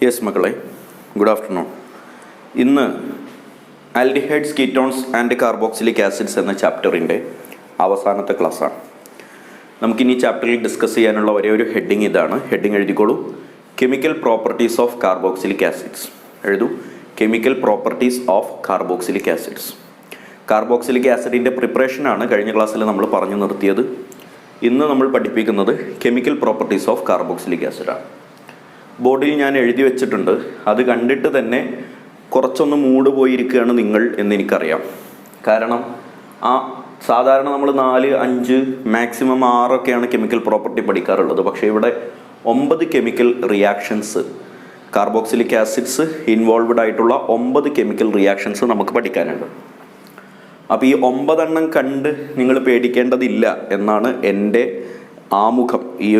Yes മക്കളെ, good afternoon. ഇന്ന് aldehydes, ketones and carboxylic acids എന്ന ചാപ്റ്ററിൻ്റെ അവസാനത്തെ ക്ലാസ്സാണ്. നമുക്കിനി ചാപ്റ്ററിൽ ഡിസ്കസ് ചെയ്യാനുള്ള ഒരേ ഒരു ഹെഡിങ് ഇതാണ്. ഹെഡിങ് എഴുതിക്കോളൂ: chemical properties of carboxylic acids. എഴുതൂ: chemical properties of carboxylic acids. Carboxylic ആസിഡിൻ്റെ പ്രിപ്പറേഷനാണ് കഴിഞ്ഞ ക്ലാസ്സിൽ നമ്മൾ പറഞ്ഞു നിർത്തിയത്. ഇന്ന് നമ്മൾ പഠിപ്പിക്കുന്നത് കെമിക്കൽ പ്രോപ്പർട്ടീസ് ഓഫ് കാർബോക്സിലിക് ആസിഡാണ്. ബോർഡിൽ ഞാൻ എഴുതി വെച്ചിട്ടുണ്ട്. അത് കണ്ടിട്ട് തന്നെ കുറച്ചൊന്ന് മൂഡ് പോയിരിക്കുകയാണ് നിങ്ങൾ എന്നെനിക്കറിയാം. കാരണം സാധാരണ നമ്മൾ 4, 5 മാക്സിമം 6 കെമിക്കൽ പ്രോപ്പർട്ടി പഠിക്കാറുള്ളത്. പക്ഷേ ഇവിടെ 9 chemical reactions, carboxylic acids involved ആയിട്ടുള്ള 9 കെമിക്കൽ റിയാക്ഷൻസ് നമുക്ക് പഠിക്കാനുണ്ട്. അപ്പോൾ ഈ 9 കണ്ട് നിങ്ങൾ പേടിക്കേണ്ടതില്ല എന്നാണ് എൻ്റെ ആമുഖം. ഈ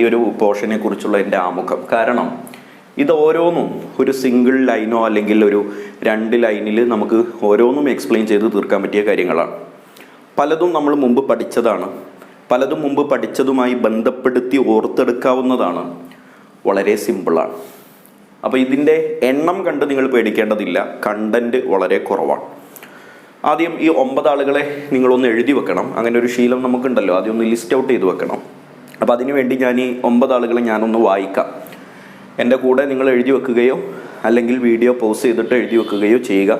ഒരു പോർഷനെ കുറിച്ചുള്ള എൻ്റെ ആമുഖം. കാരണം ഇത് ഓരോന്നും ഒരു സിംഗിൾ ലൈനോ അല്ലെങ്കിൽ ഒരു 2 ലൈനിൽ നമുക്ക് ഓരോന്നും എക്സ്പ്ലെയിൻ ചെയ്ത് തീർക്കാൻ പറ്റിയ കാര്യങ്ങളാണ്. പലതും നമ്മൾ മുമ്പ് പഠിച്ചതാണ്, പലതും മുമ്പ് പഠിച്ചതുമായി ബന്ധപ്പെടുത്തി ഓർത്തെടുക്കാവുന്നതാണ്. വളരെ സിമ്പിളാണ്. അപ്പോൾ ഇതിൻ്റെ എണ്ണം കണ്ട് നിങ്ങൾ പേടിക്കേണ്ടതില്ല. കണ്ടൻറ്റ് വളരെ കുറവാണ്. ആദ്യം ഈ 9 ആളുകളെ നിങ്ങളൊന്ന് എഴുതി വെക്കണം. അങ്ങനെ ഒരു ശീലം നമുക്കുണ്ടല്ലോ, ആദ്യം ഒന്ന് ലിസ്റ്റ് ഔട്ട് ചെയ്ത് വെക്കണം. അപ്പോൾ അതിനുവേണ്ടി ഞാൻ ഈ 9 ആളുകളെ ഞാനൊന്ന് വായിക്കാം. എൻ്റെ കൂടെ നിങ്ങൾ എഴുതി വെക്കുകയോ അല്ലെങ്കിൽ വീഡിയോ പോസ് ചെയ്തിട്ട് എഴുതി വെക്കുകയോ ചെയ്യുക.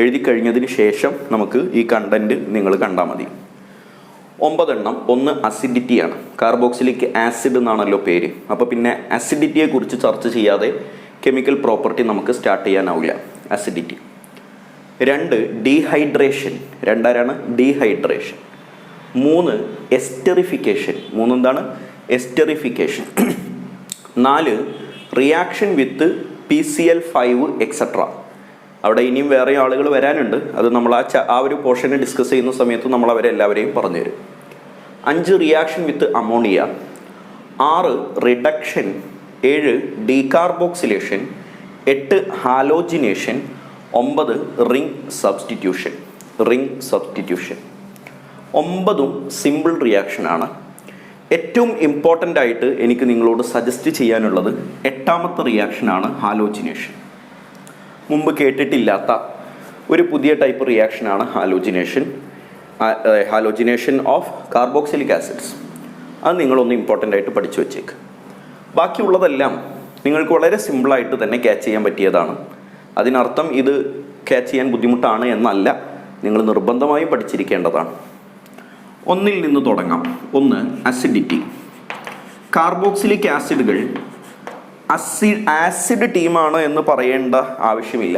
എഴുതി കഴിഞ്ഞതിന് ശേഷം നമുക്ക് ഈ കണ്ടൻറ്റ് നിങ്ങൾ കണ്ടാൽ മതി. 9. ഒന്ന് അസിഡിറ്റിയാണ്. കാർബോക്സിലിക് ആസിഡ് എന്നാണല്ലോ പേര്. അപ്പോൾ പിന്നെ അസിഡിറ്റിയെക്കുറിച്ച് ചർച്ച ചെയ്യാതെ കെമിക്കൽ പ്രോപ്പർട്ടി നമുക്ക് സ്റ്റാർട്ട് ചെയ്യാനാവില്ല. അസിഡിറ്റി. 2 ഡീഹൈഡ്രേഷൻ. 2 ഡീഹൈഡ്രേഷൻ. 3 എസ്റ്ററിഫിക്കേഷൻ. 3 എന്താണ്? Esterification. 4 reaction with PCl5 etcetera. അവിടെ ഇനിയും വേറെ ആളുകൾ വരാനുണ്ട്. അത് നമ്മൾ ആ ഒരു പോർഷനെ ഡിസ്കസ് ചെയ്യുന്ന സമയത്ത് നമ്മൾ അവരെല്ലാവരെയും പറഞ്ഞു തരും. 5 reaction with ammonia. 6 reduction. 7 decarboxylation. 8 halogenation. 9 ring substitution. 9 simple റിയാക്ഷനാണ്. ഏറ്റവും ഇമ്പോർട്ടൻ്റ് ആയിട്ട് എനിക്ക് നിങ്ങളോട് സജസ്റ്റ് ചെയ്യാനുള്ളത് 8ാമത്തെ റിയാക്ഷനാണ്, ഹാലോജിനേഷൻ. മുമ്പ് കേട്ടിട്ടില്ലാത്ത ഒരു പുതിയ ടൈപ്പ് റിയാക്ഷനാണ് halogenation. Halogenation of carboxylic acids. അത് നിങ്ങളൊന്ന് ഇമ്പോർട്ടൻ്റ് ആയിട്ട് പഠിച്ചു വെച്ചേക്ക്. ബാക്കിയുള്ളതെല്ലാം നിങ്ങൾക്ക് വളരെ സിമ്പിളായിട്ട് തന്നെ ക്യാച്ച് ചെയ്യാൻ പറ്റിയതാണ്. അതിനർത്ഥം ഇത് ക്യാച്ച് ചെയ്യാൻ ബുദ്ധിമുട്ടാണ് എന്നല്ല, നിങ്ങൾ നിർബന്ധമായും പഠിച്ചിരിക്കേണ്ടതാണ്. 1 നിന്ന് തുടങ്ങാം. 1 അസിഡിറ്റി. കാർബോക്സിലിക് ആസിഡുകൾ ആസിഡ് ടീമാണ് എന്ന് പറയേണ്ട ആവശ്യമില്ല.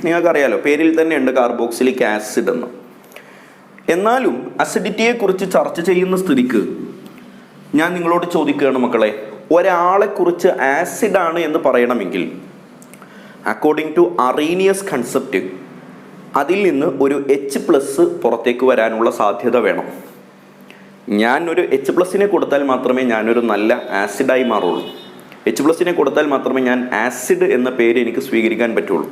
നിങ്ങൾക്കറിയാലോ, പേരിൽ തന്നെയുണ്ട് കാർബോക്സിലിക് ആസിഡ് എന്ന്. എന്നാലും അസിഡിറ്റിയെക്കുറിച്ച് ചർച്ച ചെയ്യുന്ന സ്ഥിതിക്ക് ഞാൻ നിങ്ങളോട് ചോദിക്കുകയാണ് മക്കളെ, ഒരാളെക്കുറിച്ച് ആസിഡാണ് എന്ന് പറയണമെങ്കിൽ അക്കോർഡിംഗ് ടു അറീനിയസ് കൺസെപ്റ്റ് അതിൽ നിന്ന് ഒരു H+ പുറത്തേക്ക് വരാനുള്ള സാധ്യത വേണം. ഞാനൊരു H+ കൊടുത്താൽ മാത്രമേ ഞാനൊരു നല്ല ആസിഡായി മാറുള്ളൂ. H+ കൊടുത്താൽ മാത്രമേ ഞാൻ ആസിഡ് എന്ന പേര് എനിക്ക് സ്വീകരിക്കാൻ പറ്റുള്ളൂ.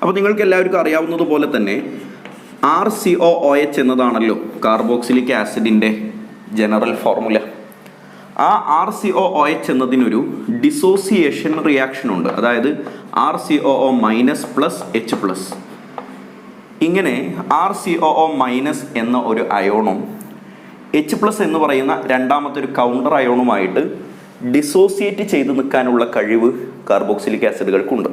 അപ്പോൾ നിങ്ങൾക്ക് എല്ലാവർക്കും അറിയാവുന്നതുപോലെ തന്നെ RCOOH എന്നതാണല്ലോ കാർബോക്സിലിക് ആസിഡിൻ്റെ ജനറൽ ഫോർമുല. ആ RCOOH എന്നതിനൊരു ഡിസോസിയേഷൻ റിയാക്ഷൻ ഉണ്ട്. അതായത് RCOO- H+. ഇങ്ങനെ RCOO- എന്ന ഒരു അയോണും H+ എന്ന് പറയുന്ന 2ാമത്തെ ഒരു കൗണ്ടർ അയോണുമായിട്ട് ഡിസോസിയേറ്റ് ചെയ്ത് നിൽക്കാനുള്ള കഴിവ് കാർബോക്സിലിക് ആസിഡുകൾക്കുണ്ട്.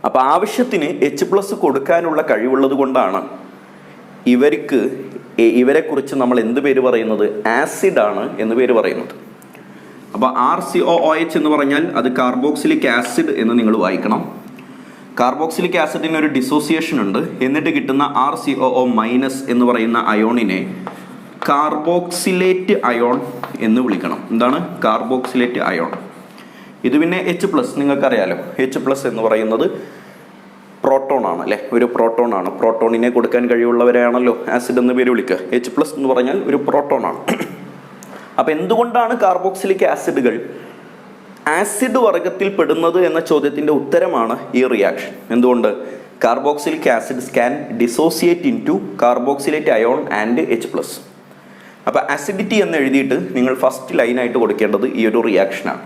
അപ്പോൾ ആവശ്യത്തിന് H+ കൊടുക്കാനുള്ള കഴിവുള്ളത് കൊണ്ടാണ് ഇവരെക്കുറിച്ച് നമ്മൾ എന്ത് പേര് പറയുന്നത്? ആസിഡാണ് എന്ന് പേര് പറയുന്നത്. അപ്പോൾ RCOOH എന്ന് പറഞ്ഞാൽ അത് കാർബോക്സിലിക് ആസിഡ് എന്ന് നിങ്ങൾ വായിക്കണം. കാർബോക്സിലിക് ആസിഡിന് ഒരു ഡിസോസിയേഷൻ ഉണ്ട്. എന്നിട്ട് കിട്ടുന്ന RCOO- എന്ന് പറയുന്ന അയോണിനെ കാർബോക്സിലേറ്റ് അയോൺ എന്ന് വിളിക്കണം. എന്താണ്? Carboxylate ion. ഇത് പിന്നെ H+, നിങ്ങൾക്കറിയാലോ, H+ എന്ന് പറയുന്നത് പ്രോട്ടോൺ ആണ് അല്ലേ? ഒരു പ്രോട്ടോൺ ആണ്. പ്രോട്ടോണിനെ കൊടുക്കാൻ കഴിവുള്ളവരെയാണല്ലോ ആസിഡ് എന്ന് പേര് വിളിക്കുക. H+ എന്ന് പറഞ്ഞാൽ ഒരു പ്രോട്ടോൺ ആണ്. അപ്പോൾ എന്തുകൊണ്ടാണ് കാർബോക്സിലിക് ആസിഡുകൾ ആസിഡ് വർഗത്തിൽ പെടുന്നത് എന്ന ചോദ്യത്തിൻ്റെ ഉത്തരമാണ് ഈ റിയാക്ഷൻ. എന്തുകൊണ്ട്? Carboxylic acids can dissociate into carboxylate ion and H+. അപ്പോൾ അസിഡിറ്റി എന്ന് എഴുതിയിട്ട് നിങ്ങൾ ഫസ്റ്റ് ലൈനായിട്ട് കൊടുക്കേണ്ടത് ഈ ഒരു റിയാക്ഷനാണ്.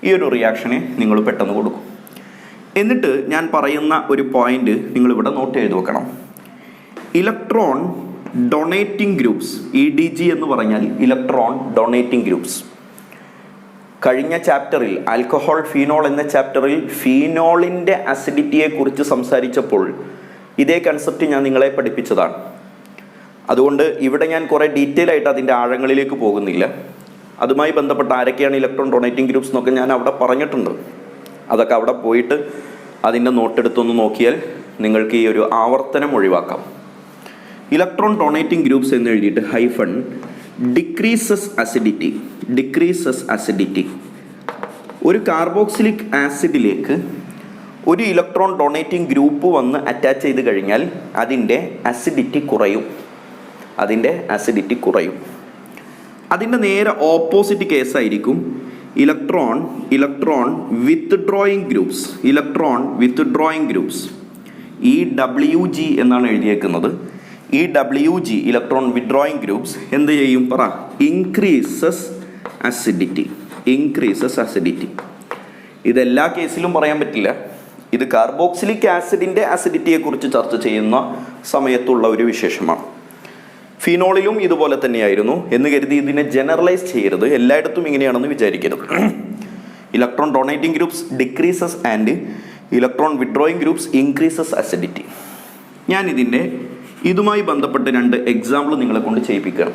ഈ ഒരു റിയാക്ഷനെ നിങ്ങൾ പെട്ടെന്ന് കൊടുക്കും. എന്നിട്ട് ഞാൻ പറയുന്ന ഒരു പോയിന്റ് നിങ്ങളിവിടെ നോട്ട് ചെയ്ത് വെക്കണം. ഇലക്ട്രോൺ ഡൊണേറ്റിംഗ് ഗ്രൂപ്പ്സ്, EDG എന്ന് പറഞ്ഞാൽ ഇലക്ട്രോൺ ഡൊണേറ്റിംഗ് ഗ്രൂപ്പ്സ്. കഴിഞ്ഞ ചാപ്റ്ററിൽ ആൽക്കഹോൾ ഫീനോൾ എന്ന ചാപ്റ്ററിൽ ഫീനോളിൻ്റെ അസിഡിറ്റിയെക്കുറിച്ച് സംസാരിച്ചപ്പോൾ ഇതേ കൺസെപ്റ്റ് ഞാൻ നിങ്ങളെ പഠിപ്പിച്ചതാണ്. അതുകൊണ്ട് ഇവിടെ ഞാൻ കുറേ ഡീറ്റെയിൽ ആയിട്ട് അതിൻ്റെ ആഴങ്ങളിലേക്ക് പോകുന്നില്ല. അതുമായി ബന്ധപ്പെട്ട ആരൊക്കെയാണ് ഇലക്ട്രോൺ ഡൊണേറ്റിംഗ് ഗ്രൂപ്പ്സ് എന്നൊക്കെ ഞാൻ അവിടെ പറഞ്ഞിട്ടുണ്ട്. അതൊക്കെ അവിടെ പോയിട്ട് അതിൻ്റെ നോട്ടെടുത്തൊന്ന് നോക്കിയാൽ നിങ്ങൾക്ക് ഈ ഒരു ആവർത്തനം ഒഴിവാക്കാം. ഇലക്ട്രോൺ ഡൊണേറ്റിംഗ് ഗ്രൂപ്പ്സ് എന്ന് എഴുതിയിട്ട് ഹൈഫൺ ഡിക്രീസസ് അസിഡിറ്റി. ഒരു കാർബോക്സിലിക് ആസിഡിലേക്ക് ഒരു ഇലക്ട്രോൺ ഡൊണേറ്റിംഗ് ഗ്രൂപ്പ് വന്ന് അറ്റാച്ച് ചെയ്ത് കഴിഞ്ഞാൽ അതിൻ്റെ അസിഡിറ്റി കുറയും. അതിൻ്റെ നേരെ ഓപ്പോസിറ്റ് കേസായിരിക്കും ഇലക്ട്രോൺ വിത്ത്ഡ്രോയിങ് ഗ്രൂപ്പ്സ്. EWG എന്നാണ് എഴുതിയേക്കുന്നത്. EWG ഇലക്ട്രോൺ വിത്ഡ്രോയിങ് ഗ്രൂപ്പ്സ് എന്ത് ചെയ്യും പറ? Increases acidity. ഇതെല്ലാ കേസിലും പറയാൻ പറ്റില്ല. ഇത് കാർബോക്സിലിക് ആസിഡിൻ്റെ അസിഡിറ്റിയെക്കുറിച്ച് ചർച്ച ചെയ്യുന്ന സമയത്തുള്ള ഒരു വിശേഷമാണ്. ഫിനോളിലും ഇതുപോലെ തന്നെയായിരുന്നു എന്ന് കരുതി ഇതിനെ ജനറലൈസ് ചെയ്യരുത്. എല്ലായിടത്തും ഇങ്ങനെയാണെന്ന് വിചാരിക്കരുത്. Electron donating groups decreases and electron withdrawing groups increases acidity. ഞാൻ ഇതുമായി ബന്ധപ്പെട്ട് 2 എക്സാമ്പിൾ നിങ്ങളെ കൊണ്ട് ചെയ്യിപ്പിക്കുകയാണ്.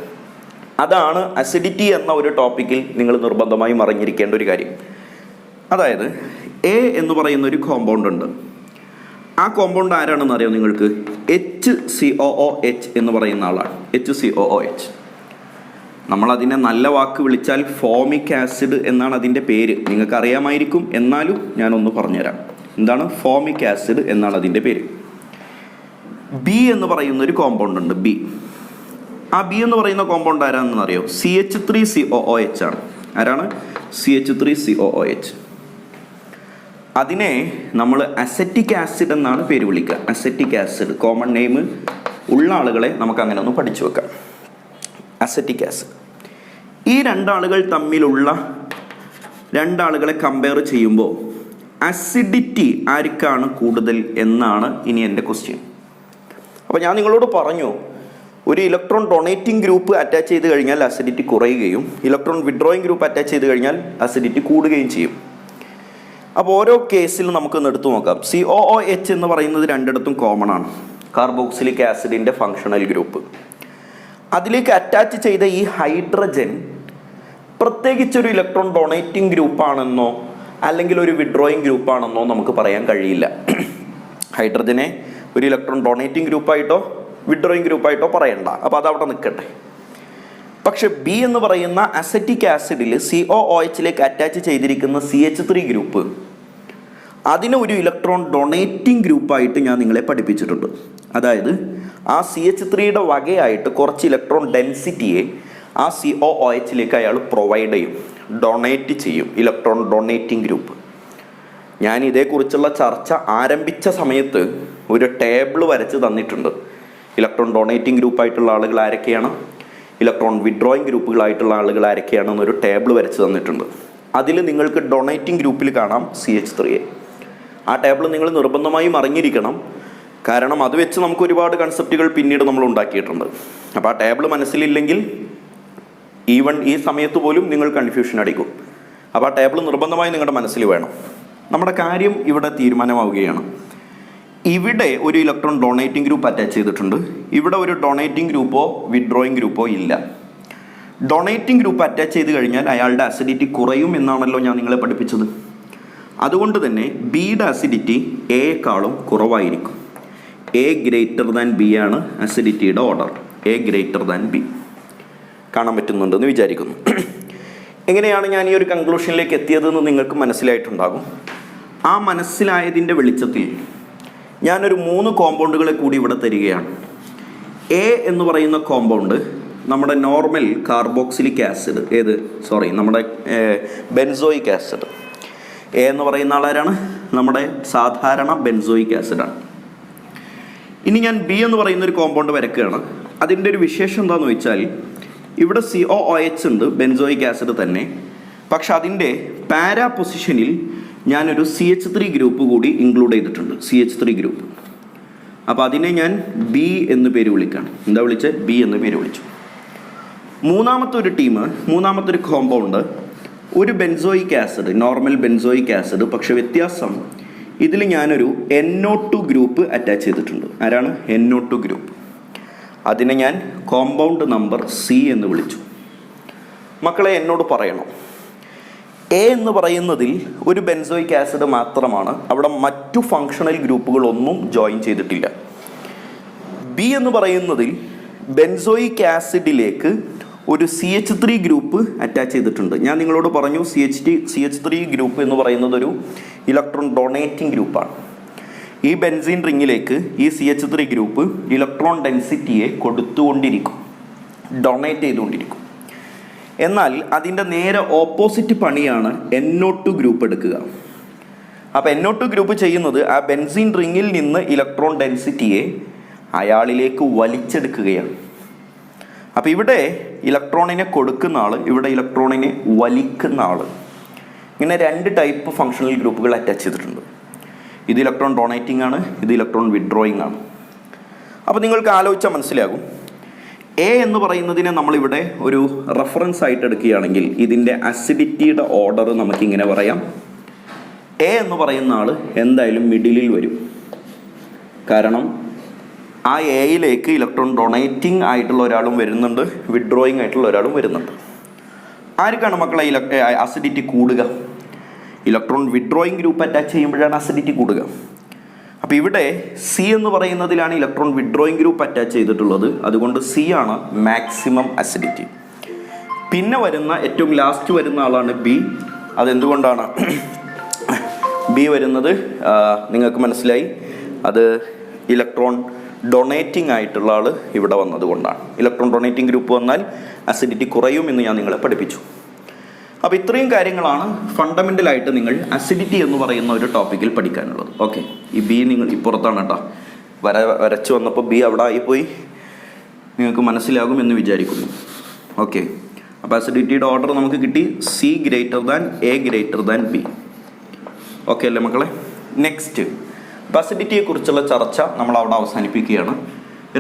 അതാണ് അസിഡിറ്റി എന്ന ഒരു ടോപ്പിക്കിൽ നിങ്ങൾ നിർബന്ധമായും അറിഞ്ഞിരിക്കേണ്ട ഒരു കാര്യം. അതായത് A എന്ന് പറയുന്ന ഒരു കോമ്പൗണ്ട് ഉണ്ട്. ആ കോമ്പൗണ്ട് ആരാണെന്ന് അറിയാം നിങ്ങൾക്ക്? HCOOH എന്ന് പറയുന്ന ആളാണ്. HCOOH. നമ്മളതിനെ നല്ല വാക്ക് വിളിച്ചാൽ ഫോമിക് ആസിഡ് എന്നാണ് അതിൻ്റെ പേര്. നിങ്ങൾക്ക് അറിയാമായിരിക്കും, എന്നാലും ഞാനൊന്ന് പറഞ്ഞുതരാം. എന്താണ് ഫോമിക് ആസിഡ് എന്നാണ് അതിൻ്റെ പേര്. B എന്ന് പറയുന്ന ഒരു കോമ്പൗണ്ട് ഉണ്ട്. ആ B എന്ന് പറയുന്ന കോമ്പൗണ്ട് ആരാണെന്ന് അറിയോ? CH3COOH ആണ്. ആരാണ്? CH3COOH. അതിനെ നമ്മൾ അസറ്റിക് ആസിഡ് എന്നാണ് പേര് വിളിക്കുക. അസറ്റിക് ആസിഡ് കോമൺ നെയിം ഉള്ള ആളുകളെ നമുക്ക് അങ്ങനെ ഒന്ന് പഠിച്ചു വെക്കാം. Acetic acid. ഈ രണ്ടാളുകളെ കമ്പയർ ചെയ്യുമ്പോൾ അസിഡിറ്റി ആർക്കാണ് കൂടുതൽ എന്നാണ് ഇനി എൻ്റെ ക്വസ്റ്റ്യൻ. അപ്പോൾ ഞാൻ നിങ്ങളോട് പറഞ്ഞു, ഒരു ഇലക്ട്രോൺ ഡൊണേറ്റിംഗ് ഗ്രൂപ്പ് അറ്റാച്ച് ചെയ്ത് കഴിഞ്ഞാൽ അസിഡിറ്റി കുറയുകയും ഇലക്ട്രോൺ വിത്ഡ്രോയിങ് ഗ്രൂപ്പ് അറ്റാച്ച് ചെയ്ത് കഴിഞ്ഞാൽ അസിഡിറ്റി കൂടുകയും ചെയ്യും. അപ്പോൾ ഓരോ കേസിലും നമുക്കൊന്ന് എടുത്തു നോക്കാം. COOH എന്ന് പറയുന്നത് രണ്ടിടത്തും കോമൺ ആണ്. കാർബോക്സിലിക് ആസിഡിൻ്റെ ഫങ്ഷണൽ ഗ്രൂപ്പ്. അതിലേക്ക് അറ്റാച്ച് ചെയ്ത ഈ ഹൈഡ്രജൻ പ്രത്യേകിച്ചൊരു ഇലക്ട്രോൺ ഡൊണേറ്റിംഗ് ഗ്രൂപ്പാണെന്നോ അല്ലെങ്കിൽ ഒരു വിത്ഡ്രോയിങ് ഗ്രൂപ്പാണെന്നോ നമുക്ക് പറയാൻ കഴിയില്ല. ഹൈഡ്രജനെ ഒരു ഇലക്ട്രോൺ ഡൊണേറ്റിംഗ് ഗ്രൂപ്പായിട്ടോ വിത്ഡ്രോയിങ് ഗ്രൂപ്പായിട്ടോ പറയണ്ട. അപ്പോൾ അതവിടെ നിൽക്കട്ടെ. പക്ഷെ B എന്ന് പറയുന്ന അസറ്റിക് ആസിഡിൽ COOHലേക്ക് അറ്റാച്ച് ചെയ്തിരിക്കുന്ന CH3 ഗ്രൂപ്പ്, അതിനെ ഒരു ഇലക്ട്രോൺ ഡൊണേറ്റിംഗ് ഗ്രൂപ്പായിട്ട് ഞാൻ നിങ്ങളെ പഠിപ്പിച്ചിട്ടുണ്ട്. അതായത് ആ CH3യുടെ വകയായിട്ട് കുറച്ച് ഇലക്ട്രോൺ ഡെൻസിറ്റിയെ ആ COOHലേക്ക് അയാൾ പ്രൊവൈഡ് ചെയ്യും, ഡൊണേറ്റ് ചെയ്യും. Electron donating group. ഞാൻ ഇതേക്കുറിച്ചുള്ള ചർച്ച ആരംഭിച്ച സമയത്ത് ഒരു ടേബിൾ വരച്ച് തന്നിട്ടുണ്ട്. ഇലക്ട്രോൺ ഡൊണേറ്റിംഗ് ഗ്രൂപ്പായിട്ടുള്ള ആളുകൾ ആരൊക്കെയാണ്, ഇലക്ട്രോൺ വിത്ഡ്രോയിങ് ഗ്രൂപ്പുകളായിട്ടുള്ള ആളുകൾ ആരൊക്കെയാണെന്നൊരു ടേബിൾ വരച്ച് തന്നിട്ടുണ്ട്. അതിൽ നിങ്ങൾക്ക് ഡൊണേറ്റിംഗ് ഗ്രൂപ്പിൽ കാണാം CH3. ആ ടേബിൾ നിങ്ങൾ നിർബന്ധമായും അറിഞ്ഞിരിക്കണം. കാരണം അത് വെച്ച് നമുക്ക് ഒരുപാട് കൺസെപ്റ്റുകൾ പിന്നീട് നമ്മൾ ഉണ്ടാക്കിയിട്ടുണ്ട്. അപ്പോൾ ആ ടേബിൾ മനസ്സിലില്ലെങ്കിൽ ഈവൺ ഈ സമയത്ത് പോലും നിങ്ങൾ കൺഫ്യൂഷൻ അടിക്കും. അപ്പോൾ ആ ടേബിൾ നിർബന്ധമായും നിങ്ങളുടെ മനസ്സിൽ വേണം. നമ്മുടെ കാര്യം ഇവിടെ തീരുമാനമാവുകയാണ്. ഇവിടെ ഒരു ഇലക്ട്രോൺ ഡൊണേറ്റിംഗ് ഗ്രൂപ്പ് അറ്റാച്ച് ചെയ്തിട്ടുണ്ട്. ഇവിടെ ഒരു ഡൊണേറ്റിംഗ് ഗ്രൂപ്പോ വിത്ഡ്രോയിങ് ഗ്രൂപ്പോ ഇല്ല. ഡൊണേറ്റിംഗ് ഗ്രൂപ്പ് അറ്റാച്ച് ചെയ്ത് കഴിഞ്ഞാൽ അയാളുടെ അസിഡിറ്റി കുറയും എന്നാണല്ലോ ഞാൻ നിങ്ങളെ പഠിപ്പിച്ചത്. അതുകൊണ്ട് തന്നെ Bയുടെ അസിഡിറ്റി Aയേക്കാളും കുറവായിരിക്കും. A ഗ്രേറ്റർ ദാൻ B ആണ് അസിഡിറ്റിയുടെ order. A greater than B. കാണാൻ പറ്റുന്നുണ്ടെന്ന് വിചാരിക്കുന്നു. എങ്ങനെയാണ് ഞാൻ ഈ ഒരു കൺക്ലൂഷനിലേക്ക് എത്തിയതെന്ന് നിങ്ങൾക്ക് മനസ്സിലായിട്ടുണ്ടാകും. ആ മനസ്സിലായതിൻ്റെ വെളിച്ചത്തിൽ ഞാനൊരു 3 കോമ്പൗണ്ടുകളെ കൂടി ഇവിടെ തരികയാണ്. A എന്ന് പറയുന്ന കോമ്പൗണ്ട് നമ്മുടെ നോർമൽ കാർബോക്സിലിക് ആസിഡ്, നമ്മുടെ ബെൻസോയിക് ആസിഡ്. A എന്ന് പറയുന്ന ആളാരാണ്? നമ്മുടെ സാധാരണ ബെൻസോയിക് ആസിഡാണ്. ഇനി ഞാൻ B എന്ന് പറയുന്ന ഒരു കോമ്പൗണ്ട് വരയ്ക്കുകയാണ്. അതിൻ്റെ ഒരു വിശേഷം എന്താണെന്ന് വെച്ചാൽ ഇവിടെ COOH ഉണ്ട്, ബെൻസോയിക് ആസിഡ് തന്നെ. പക്ഷെ അതിൻ്റെ പാരാ പൊസിഷനിൽ ഞാനൊരു CH3 ഗ്രൂപ്പ് കൂടി ഇൻക്ലൂഡ് ചെയ്തിട്ടുണ്ട്, CH3 ഗ്രൂപ്പ്. അപ്പോൾ അതിനെ ഞാൻ ബി എന്ന് പേര് വിളിക്കുകയാണ്. എന്താ വിളിച്ചത്? ബി എന്ന് പേര് വിളിച്ചു. മൂന്നാമത്തെ ഒരു ടീം, മൂന്നാമത്തെ ഒരു കോമ്പൗണ്ട് ഒരു benzoic acid, normal benzoic acid. പക്ഷെ വ്യത്യാസം, ഇതിൽ ഞാനൊരു NO2 ഗ്രൂപ്പ് അറ്റാച്ച് ചെയ്തിട്ടുണ്ട്. ആരാണ്? NO2 group. അതിനെ ഞാൻ കോമ്പൗണ്ട് നമ്പർ C എന്ന് വിളിച്ചു. മക്കളെ എന്നോട് പറയണം, എ എന്ന് പറയുന്നതിൽ ഒരു ബെൻസോയിക് ആസിഡ് മാത്രമാണ്, അവിടെ മറ്റു ഫങ്ഷണൽ ഗ്രൂപ്പുകളൊന്നും ജോയിൻ ചെയ്തിട്ടില്ല. ബി എന്ന് പറയുന്നതിൽ ബെൻസോയിക് ആസിഡിലേക്ക് ഒരു CH3 ഗ്രൂപ്പ് അറ്റാച്ച് ചെയ്തിട്ടുണ്ട്. ഞാൻ നിങ്ങളോട് പറഞ്ഞു CH3 ഗ്രൂപ്പ് എന്ന് പറയുന്നത് ഒരു ഇലക്ട്രോൺ ഡൊണേറ്റിംഗ് ഗ്രൂപ്പാണ്. ഈ ബെൻസീൻ റിങ്ങിലേക്ക് ഈ CH3 ഗ്രൂപ്പ് ഇലക്ട്രോൺ ഡെൻസിറ്റിയെ കൊടുത്തുകൊണ്ടിരിക്കും, ഡൊണേറ്റ് ചെയ്തുകൊണ്ടിരിക്കും. എന്നാൽ അതിൻ്റെ നേരെ ഓപ്പോസിറ്റ് പണിയാണ് NO2 ഗ്രൂപ്പ് എടുക്കുക. അപ്പോൾ NO2 ഗ്രൂപ്പ് ചെയ്യുന്നത് ആ ബെൻസീൻ റിങ്ങിൽ നിന്ന് ഇലക്ട്രോൺ ഡെൻസിറ്റിയെ അയാളിലേക്ക് വലിച്ചെടുക്കുകയാണ്. അപ്പോൾ ഇവിടെ ഇലക്ട്രോണിനെ കൊടുക്കുന്ന ആൾ, ഇവിടെ ഇലക്ട്രോണിനെ വലിക്കുന്ന ആൾ. ഇങ്ങനെ രണ്ട് ടൈപ്പ് ഫങ്ഷണൽ ഗ്രൂപ്പുകൾ അറ്റാച്ച് ചെയ്തിട്ടുണ്ട്. ഇത് ഇലക്ട്രോൺ ഡൊണേറ്റിംഗ് ആണ്, ഇത് ഇലക്ട്രോൺ വിഡ്രോയിങ് ആണ്. അപ്പോൾ നിങ്ങൾക്ക് ആലോചിച്ചാൽ മനസ്സിലാകും, എ എന്ന് പറയുന്നതിനെ നമ്മളിവിടെ ഒരു റെഫറൻസ് ആയിട്ട് എടുക്കുകയാണെങ്കിൽ ഇതിൻ്റെ അസിഡിറ്റിയുടെ ഓർഡർ നമുക്കിങ്ങനെ പറയാം. എ എന്ന് പറയുന്ന ആൾ എന്തായാലും മിഡിലിൽ വരും. കാരണം ആ എയിലേക്ക് ഇലക്ട്രോൺ ഡൊണേറ്റിംഗ് ആയിട്ടുള്ള ഒരാളും വരുന്നുണ്ട്, വിഡ്രോയിങ് ആയിട്ടുള്ള ഒരാളും വരുന്നുണ്ട്. ആർക്കാണ് മക്കളെ അസിഡിറ്റി കൂടുക? ഇലക്ട്രോൺ വിഡ്രോയിങ് ഗ്രൂപ്പ് അറ്റാച്ച് ചെയ്യുമ്പോഴാണ് അസിഡിറ്റി കൂടുക. അപ്പോൾ ഇവിടെ സി എന്ന് പറയുന്നതിലാണ് ഇലക്ട്രോൺ വിഡ്രോയിങ് ഗ്രൂപ്പ് അറ്റാച്ച് ചെയ്തിട്ടുള്ളത്. അതുകൊണ്ട് സി ആണ് മാക്സിമം അസിഡിറ്റി. പിന്നെ വരുന്ന ഏറ്റവും ലാസ്റ്റ് വരുന്ന ആളാണ് ബി. അതെന്തുകൊണ്ടാണ് ബി വരുന്നത്? നിങ്ങൾക്ക് മനസ്സിലായി, അത് ഇലക്ട്രോൺ ഡൊണേറ്റിംഗ് ആയിട്ടുള്ള ആൾ ഇവിടെ വന്നതുകൊണ്ടാണ്. ഇലക്ട്രോൺ ഡൊണേറ്റിംഗ് ഗ്രൂപ്പ് വന്നാൽ അസിഡിറ്റി കുറയും എന്ന് ഞാൻ നിങ്ങളെ പഠിപ്പിച്ചു. അപ്പോൾ ഇത്രയും കാര്യങ്ങളാണ് ഫണ്ടമെൻ്റലായിട്ട് നിങ്ങൾ അസിഡിറ്റി എന്ന് പറയുന്ന ഒരു ടോപ്പിക്കിൽ പഠിക്കാനുള്ളത്. ഓക്കെ, ഈ ബി നിങ്ങൾ ഇപ്പുറത്താണ് കേട്ടോ, വരച്ച് വന്നപ്പോൾ ബി അവിടെ ആയിപ്പോയി. നിങ്ങൾക്ക് മനസ്സിലാകും എന്ന് വിചാരിക്കുന്നു. ഓക്കെ, അപ്പോൾ അസിഡിറ്റിയുടെ ഓർഡർ നമുക്ക് കിട്ടി, C greater than A greater than B. Okay അല്ലേ മക്കളെ? നെക്സ്റ്റ് അസിഡിറ്റിയെക്കുറിച്ചുള്ള ചർച്ച നമ്മൾ അവിടെ അവസാനിപ്പിക്കുകയാണ്.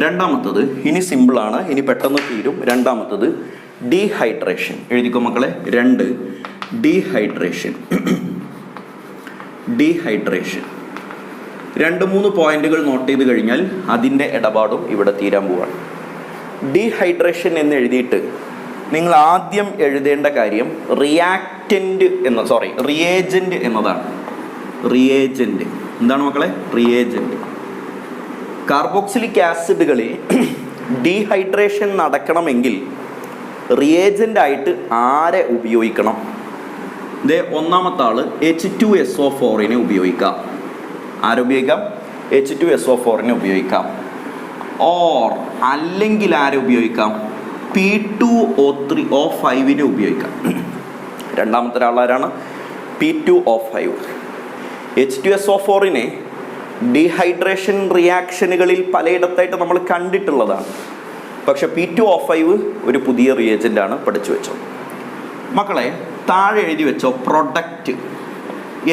രണ്ടാമത്തത് ഇനി സിമ്പിളാണ്, ഇനി പെട്ടെന്ന് തീരും. രണ്ടാമത്തത് ഡീഹൈഡ്രേഷൻ. എഴുതിക്കോ മക്കളെ, 2 ഡീഹൈഡ്രേഷൻ. ഡീഹൈഡ്രേഷൻ 2-3 പോയിന്റുകൾ നോട്ട് ചെയ്ത് കഴിഞ്ഞാൽ അതിൻ്റെ ഇടപാടും ഇവിടെ തീരാൻ പോവാണ്. ഡീഹൈഡ്രേഷൻ എന്ന് എഴുതിയിട്ട് നിങ്ങൾ ആദ്യം എഴുതേണ്ട കാര്യം റിയേജന്റ് എന്നതാണ്. റിയേജന്റ് എന്താണ് മക്കളെ? റിയേജന്റ്. കാർബോക്സിലിക് ആസിഡുകളിൽ ഡീഹൈഡ്രേഷൻ നടക്കണമെങ്കിൽ റിയേജൻ്റ് ആയിട്ട് ആരെ ഉപയോഗിക്കണം? ഒന്നാമത്തെ ആൾ H2SO4 ഉപയോഗിക്കാം. ആരുപയോഗിക്കാം? H2SO4 ഉപയോഗിക്കാം. ഓർ അല്ലെങ്കിൽ ആരെ ഉപയോഗിക്കാം? P2O3O5 ഉപയോഗിക്കാം. രണ്ടാമത്തെ ഒരാളാരാണ്? P2O5. H2SO4 ഡീഹൈഡ്രേഷൻ റിയാക്ഷനുകളിൽ പലയിടത്തായിട്ട് നമ്മൾ കണ്ടിട്ടുള്ളതാണ്. പക്ഷെ P2O5 ഒരു പുതിയ റിയേജൻ്റാണ്, പഠിച്ചു വെച്ചോ മക്കളെ. താഴെ എഴുതി വെച്ചോ, പ്രൊഡക്റ്റ്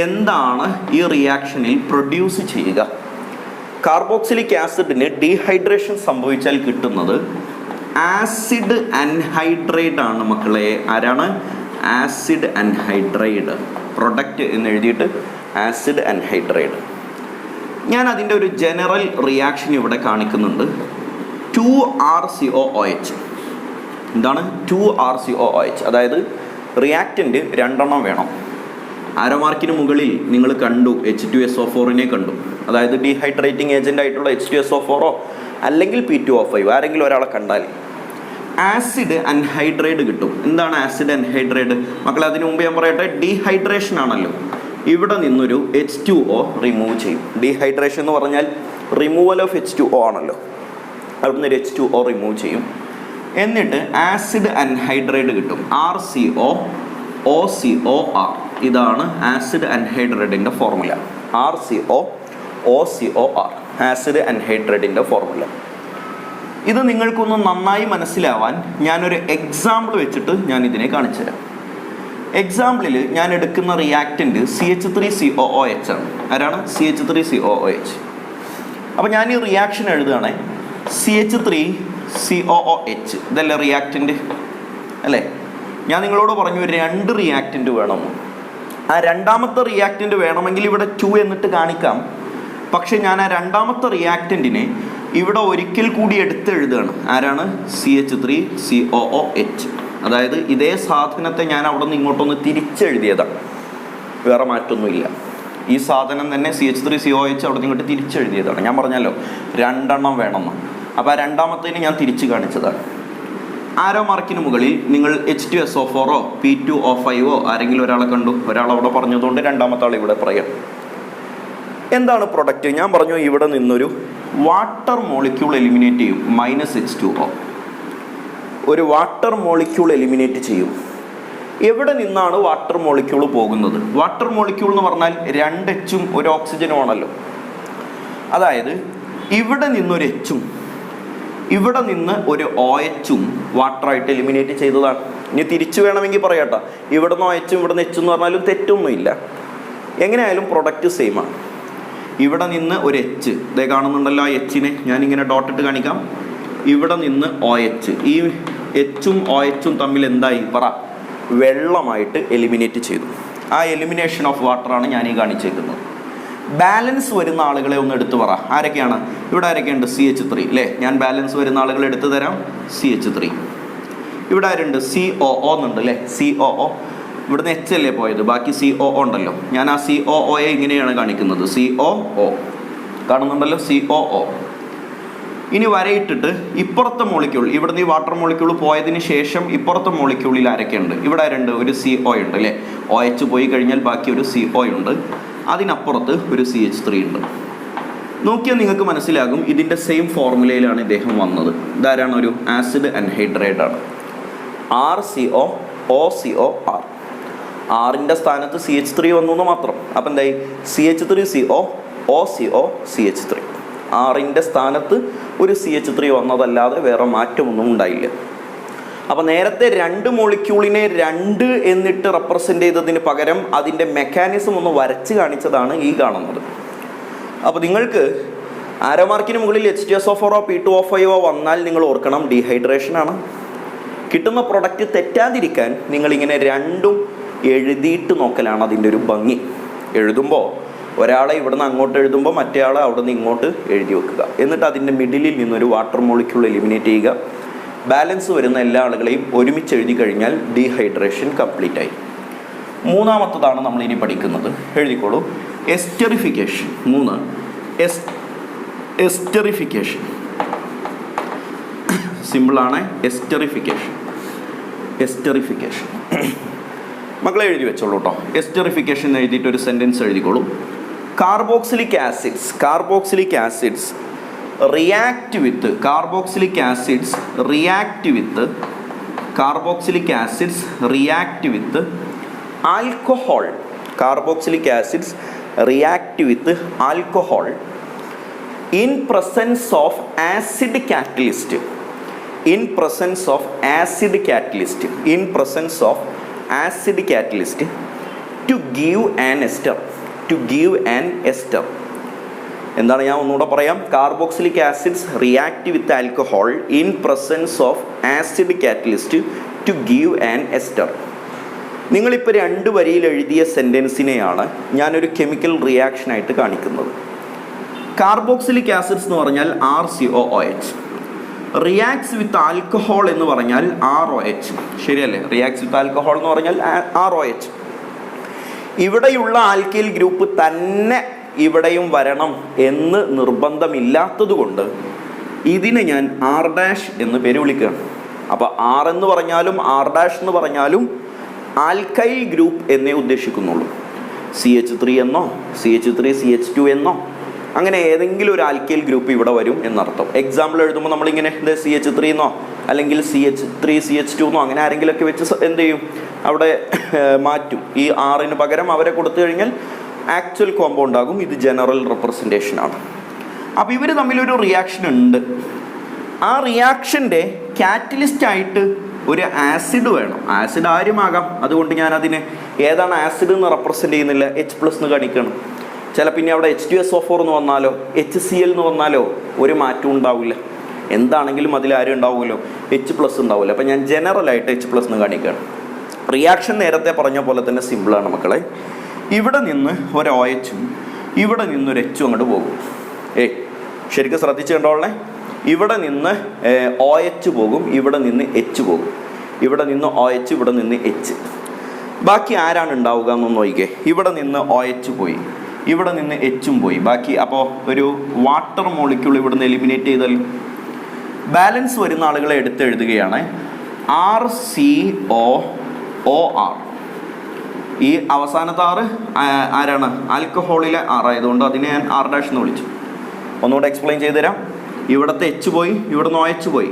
എന്താണ് ഈ റിയാക്ഷനിൽ പ്രൊഡ്യൂസ് ചെയ്യുക? കാർബോക്സിലിക് ആസിഡിന് ഡീഹൈഡ്രേഷൻ സംഭവിച്ചാൽ കിട്ടുന്നത് ആസിഡ് അൻഹൈഡ്രൈഡ് ആണ് മക്കളെ. ആരാണ്? Acid anhydride. പ്രൊഡക്റ്റ് എന്ന് എഴുതിയിട്ട് ആസിഡ് അൻഹൈഡ്രൈഡ്. ഞാൻ അതിൻ്റെ ഒരു ജനറൽ റിയാക്ഷൻ ഇവിടെ കാണിക്കുന്നുണ്ട്. 2RCOOH. എന്താണ് 2RCOOH? അതായത് റിയാക്റ്റൻ്റ് 2 വേണം. അര മാർക്കിന് മുകളിൽ നിങ്ങൾ കണ്ടു H2SO4 കണ്ടു. അതായത് ഡീഹൈഡ്രേറ്റിംഗ് ഏജൻ്റ് ആയിട്ടുള്ള H2SO4 അല്ലെങ്കിൽ P2O5 ആരെങ്കിലും ഒരാളെ കണ്ടാൽ ആസിഡ് അൻഹൈഡ്രൈഡ് കിട്ടും. എന്താണ് ആസിഡ് അൻഹൈഡ്രൈഡ് മക്കളെ? അതിന് മുമ്പ് ഞാൻ പറയട്ടെ, ഡീഹൈഡ്രേഷൻ ആണല്ലോ. ഇവിടെ നിന്നൊരു H2O റിമൂവ് ചെയ്യും. ഡീഹൈഡ്രേഷൻ എന്ന് പറഞ്ഞാൽ റിമൂവൽ ഓഫ് H2O ആണല്ലോ. അവിടുന്ന് ഒരു H2O റിമൂവ് ചെയ്യും. എന്നിട്ട് ആസിഡ് അൻഹൈഡ്രൈഡ് കിട്ടും. RCOOCOR. ഇതാണ് ആസിഡ് അൻഹൈഡ്രൈഡിൻ്റെ ഫോർമുല. RCOOCOR ആസിഡ് അൻഹൈഡ്രൈഡിൻ്റെ ഫോർമുല. ഇത് നിങ്ങൾക്കൊന്ന് നന്നായി മനസ്സിലാവാൻ ഞാനൊരു എക്സാമ്പിൾ വെച്ചിട്ട് ഞാൻ ഇതിനെ കാണിച്ചു തരാം. എക്സാമ്പിളിൽ ഞാൻ എടുക്കുന്ന റിയാക്റ്റൻറ്റ് CH3COOH ആണ്. ആരാണ്? CH3COOH. അപ്പോൾ ഞാൻ ഈ റിയാക്ഷൻ എഴുതുകയാണെ CH3COOH, ഇതല്ലേ റിയാക്റ്റൻറ്റ് അല്ലേ? ഞാൻ നിങ്ങളോട് പറഞ്ഞു 2 റിയാക്റ്റൻറ്റ് വേണമെന്ന്. ആ രണ്ടാമത്തെ റിയാക്റ്റൻറ്റ് വേണമെങ്കിൽ ഇവിടെ 2 എന്നിട്ട് കാണിക്കാം. പക്ഷെ ഞാൻ ആ രണ്ടാമത്തെ റിയാക്റ്റൻറ്റിനെ ഇവിടെ ഒരിക്കൽ കൂടി എടുത്ത് എഴുതുകയാണ്. ആരാണ്? CH3COOH. അതായത് ഇതേ സാധനത്തെ ഞാൻ അവിടെ നിന്ന് ഇങ്ങോട്ടൊന്ന് തിരിച്ചെഴുതിയതാണ്, വേറെ മാറ്റമൊന്നുമില്ല. ഈ സാധനം തന്നെ CH3COOH അവിടെ നിന്ന് ഇങ്ങോട്ട് തിരിച്ചെഴുതിയതാണ്. ഞാൻ പറഞ്ഞല്ലോ 2 എണ്ണം വേണമെന്ന്. അപ്പോൾ ആ രണ്ടാമത്തേന് ഞാൻ തിരിച്ച് കാണിച്ചതാണ്. ആരോ മാർക്കിന് മുകളിൽ നിങ്ങൾ H2SO4 P2O5 ആരെങ്കിലും ഒരാളെ കണ്ടു? ഒരാളവിടെ പറഞ്ഞതുകൊണ്ട് രണ്ടാമത്തെ ആൾ ഇവിടെ പറയാം. എന്താണ് പ്രൊഡക്റ്റ്? ഞാൻ പറഞ്ഞു ഇവിടെ നിന്നൊരു വാട്ടർ മോളിക്യൂൾ എലിമിനേറ്റ് ചെയ്യും, -H2O. ഒരു വാട്ടർ മോളിക്യൂൾ എലിമിനേറ്റ് ചെയ്യും. എവിടെ നിന്നാണ് വാട്ടർ മോളിക്യൂൾ പോകുന്നത്? വാട്ടർ മോളിക്യൂൾ എന്ന് പറഞ്ഞാൽ 2 Hഉം 1 ഓക്സിജനും ആണല്ലോ. അതായത് ഇവിടെ നിന്നൊരു Hഉം ഇവിടെ നിന്ന് ഒരു OHഉം വാട്ടറായിട്ട് എലിമിനേറ്റ് ചെയ്തതാണ്. ഇനി തിരിച്ചു വേണമെങ്കിൽ പറയാട്ടോ, ഇവിടെ നിന്ന് OHഉം ഇവിടെ നിന്ന് H എന്ന് പറഞ്ഞാലും തെറ്റൊന്നുമില്ല. എങ്ങനെയായാലും പ്രൊഡക്റ്റ് സെയിം ആണ്. ഇവിടെ നിന്ന് ഒരു H, ഇതേ കാണുന്നുണ്ടല്ലോ ആ Hനെ ഞാനിങ്ങനെ ഡോട്ടിട്ട് കാണിക്കാം. ഇവിടെ നിന്ന് OH, ഈ Hഉം OHഉം തമ്മിൽ എന്തായി പറ? വെള്ളമായിട്ട് എലിമിനേറ്റ് ചെയ്തു. ആ എലിമിനേഷൻ ഓഫ് വാട്ടറാണ് ഞാൻ ഈ കാണിച്ചേക്കുന്നത്. ബാലൻസ് വരുന്ന ആളുകളെ ഒന്ന് എടുത്തു പറ. ആരൊക്കെയാണ് ഇവിടെ? ആരൊക്കെയുണ്ട്? CH3 അല്ലേ? ഞാൻ ബാലൻസ് വരുന്ന ആളുകളെ എടുത്തു തരാം. CH3. ഇവിടെ ആരുണ്ട്? COO എന്നുണ്ട് അല്ലേ? COO. ഇവിടുന്ന് H അല്ലേ പോയത്, ബാക്കി COO ഉണ്ടല്ലോ. ഞാൻ ആ COOയെ ഇങ്ങനെയാണ് കാണിക്കുന്നത്, COO. കാണുന്നുണ്ടല്ലോ, COO. ഇനി വരയിട്ടിട്ട് ഇപ്പുറത്തെ മോളിക്യൂൾ, ഇവിടുന്ന് ഈ വാട്ടർ മോളിക്യൂൾ പോയതിന് ശേഷം ഇപ്പുറത്തെ മോളിക്യൂളിൽ ആരൊക്കെയുണ്ട്? ഇവിടെ ആരുണ്ട്? ഒരു CO ഉണ്ട് അല്ലേ? OH പോയി കഴിഞ്ഞാൽ ബാക്കി ഒരു CO ഉണ്ട്. അതിനപ്പുറത്ത് ഒരു CH3 ഉണ്ട്. നോക്കിയാൽ നിങ്ങൾക്ക് മനസ്സിലാകും ഇതിൻ്റെ സെയിം ഫോർമുലയിലാണ് ഇദ്ദേഹം വന്നത്. ഇതാരാണ്? ഒരു ആസിഡ് അൻഹൈഡ്രൈഡ് ആണ്. RCO OCO R. ആറിൻ്റെ സ്ഥാനത്ത് CH3 വന്നു എന്ന് മാത്രം. അപ്പം എന്തായി? CH3CO OCO CH3. ആറിൻ്റെ സ്ഥാനത്ത് ഒരു CH3 വന്നതല്ലാതെ വേറെ മാറ്റമൊന്നും ഉണ്ടായില്ല. അപ്പോൾ നേരത്തെ 2 മോളിക്യൂളിനെ 2 എന്നിട്ട് റെപ്രസെൻ്റ് ചെയ്തതിന് പകരം അതിൻ്റെ മെക്കാനിസം ഒന്ന് വരച്ച് കാണിച്ചതാണ് ഈ കാണുന്നത്. അപ്പോൾ നിങ്ങൾക്ക് ആരോ മാർക്കിന് മുകളിൽ H2SO4 P2O5 വന്നാൽ നിങ്ങൾ ഓർക്കണം ഡീഹൈഡ്രേഷനാണ്. കിട്ടുന്ന പ്രൊഡക്റ്റ് തെറ്റാതിരിക്കാൻ നിങ്ങളിങ്ങനെ 2ഉം എഴുതിയിട്ട് നോക്കലാണ് അതിൻ്റെ ഒരു ഭംഗി. എഴുതുമ്പോൾ ഒരാളെ ഇവിടുന്ന് അങ്ങോട്ട് എഴുതുമ്പോൾ മറ്റേ ആളെ അവിടെ നിന്ന് ഇങ്ങോട്ട് എഴുതി വെക്കുക. എന്നിട്ട് അതിൻ്റെ മിഡിലിൽ നിന്നൊരു വാട്ടർ മോളിക്യൂൾ എലിമിനേറ്റ് ചെയ്യുക. ബാലൻസ് വരുന്ന എല്ലാ ആളുകളെയും ഒരുമിച്ച് എഴുതി കഴിഞ്ഞാൽ ഡീഹൈഡ്രേഷൻ കംപ്ലീറ്റ് ആയി. മൂന്നാമത്തതാണ് നമ്മളിനി പഠിക്കുന്നത്. എഴുതിക്കോളൂ. എസ്റ്ററിഫിക്കേഷൻ. 3 എസ്റ്ററിഫിക്കേഷൻ. സിമ്പിളാണ്. എസ്റ്ററിഫിക്കേഷൻ. എസ്റ്ററിഫിക്കേഷൻ മക്കളെ എഴുതി വെച്ചോളൂ കേട്ടോ. എസ്റ്ററിഫിക്കേഷൻ എഴുതിയിട്ട് ഒരു സെൻറ്റൻസ് എഴുതിക്കോളൂ. Carboxylic acids react with carboxylic acids react with alcohol. Carboxylic acids react with alcohol in presence of acid catalyst. In presence of acid catalyst to give an ester. എന്താണ്? ഞാൻ ഒന്നുകൂടെ പറയാം. Carboxylic acids react with alcohol in presence of acid catalyst to give an ester. നിങ്ങളിപ്പോൾ 2 വരിയിൽ എഴുതിയ സെൻറ്റൻസിനെയാണ് ഞാനൊരു chemical റിയാക്ഷനായിട്ട് കാണിക്കുന്നത്. Carboxylic acids എന്ന് പറഞ്ഞാൽ RCOOH, റിയാക്ട്സ് വിത്ത് ആൽക്കഹോൾ എന്ന് പറഞ്ഞാൽ ROH. ശരിയല്ലേ? റിയാക്ട്സ് വിത്ത് ആൽക്കഹോൾ എന്ന് പറഞ്ഞാൽ ROH. ഇവിടെയുള്ള ആൽക്കൈൽ ഗ്രൂപ്പ് തന്നെ ഇവിടെയും വരണം എന്ന് നിർബന്ധമില്ലാത്തത് കൊണ്ട് ഇതിനെ ഞാൻ R' എന്ന് പേര് വിളിക്കുകയാണ്. അപ്പോൾ R എന്ന് പറഞ്ഞാലും R' എന്ന് പറഞ്ഞാലും ആൽക്കൈൽ ഗ്രൂപ്പ് എന്നേ ഉദ്ദേശിക്കുന്നുള്ളൂ. CH3 എന്നോ CH3CH2 എന്നോ അങ്ങനെ ഏതെങ്കിലും ഒരു ആൽക്കൈൽ ഗ്രൂപ്പ് ഇവിടെ വരും എന്നർത്ഥം. എക്സാമ്പിൾ എഴുതുമ്പോൾ നമ്മളിങ്ങനെ CH3 എന്നോ അല്ലെങ്കിൽ CH3CH2 എന്നോ അങ്ങനെ ആരെങ്കിലുമൊക്കെ വെച്ച് എന്ത് ചെയ്യും? അവിടെ മാറ്റും. ഈ R-ന് പകരം അവരെ കൊടുത്തു കഴിഞ്ഞാൽ ആക്ച്വൽ കോമ്പൗണ്ട് ആകും. ഇത് ജനറൽ റെപ്രസെൻറ്റേഷനാണ്. അപ്പോൾ ഇവർ തമ്മിലൊരു റിയാക്ഷൻ ഉണ്ട്. ആ റിയാക്ഷൻ്റെ കാറ്റലിസ്റ്റ് ആയിട്ട് ഒരു ആസിഡ് വേണം. ആസിഡ് ആരുമാകാം. അതുകൊണ്ട് ഞാൻ അതിന് ഏതാണ് ആസിഡ് എന്ന് റെപ്രസെൻ്റ് ചെയ്യുന്നില്ല, H+ എന്ന് കാണിക്കണം. പിന്നെ അവിടെ H2SO4 എന്ന് വന്നാലോ HCl എന്ന് വന്നാലോ ഒരു മാറ്റവും ഉണ്ടാവില്ല. എന്താണെങ്കിലും അതിൽ ആരും ഉണ്ടാവുമല്ലോ, H+ ഉണ്ടാവില്ല. അപ്പം ഞാൻ ജനറലായിട്ട് H+ എന്ന് കാണിക്കുകയാണ്. റിയാക്ഷൻ നേരത്തെ പറഞ്ഞ പോലെ തന്നെ സിമ്പിളാണ് മക്കളെ. ഇവിടെ നിന്ന് ഒരു OH-ഉം ഇവിടെ നിന്നൊരു H അങ്ങോട്ട് പോകും. ശരിക്കും ശ്രദ്ധിച്ച് കണ്ടോളേ. ഇവിടെ നിന്ന് OH പോകും, ഇവിടെ നിന്ന് H പോകും. ഇവിടെ നിന്ന് OH, ഇവിടെ നിന്ന് H. ബാക്കി ആരാണ് ഉണ്ടാവുക എന്നൊന്ന് നോക്കിക്കേ. ഇവിടെ നിന്ന് OH പോയി, ഇവിടെ നിന്ന് H-ഉം പോയി. ബാക്കി അപ്പോൾ ഒരു വാട്ടർ മോളിക്യൂൾ ഇവിടെ നിന്ന് എലിമിനേറ്റ് ചെയ്തല്ലോ. ബാലൻസ് വരുന്ന ആളുകളെ എടുത്തെഴുതുകയാണ്. RCOOR. ഈ അവസാനത്തെ ആറ് ആരാണ്? ആൽക്കഹോളിലെ ആറായതുകൊണ്ട് അതിനെ ഞാൻ R' എന്ന് വിളിച്ചു. ഒന്നുകൂടെ എക്സ്പ്ലെയിൻ ചെയ്തു തരാം. ഇവിടുത്തെ H പോയി, ഇവിടുന്ന് OH പോയി.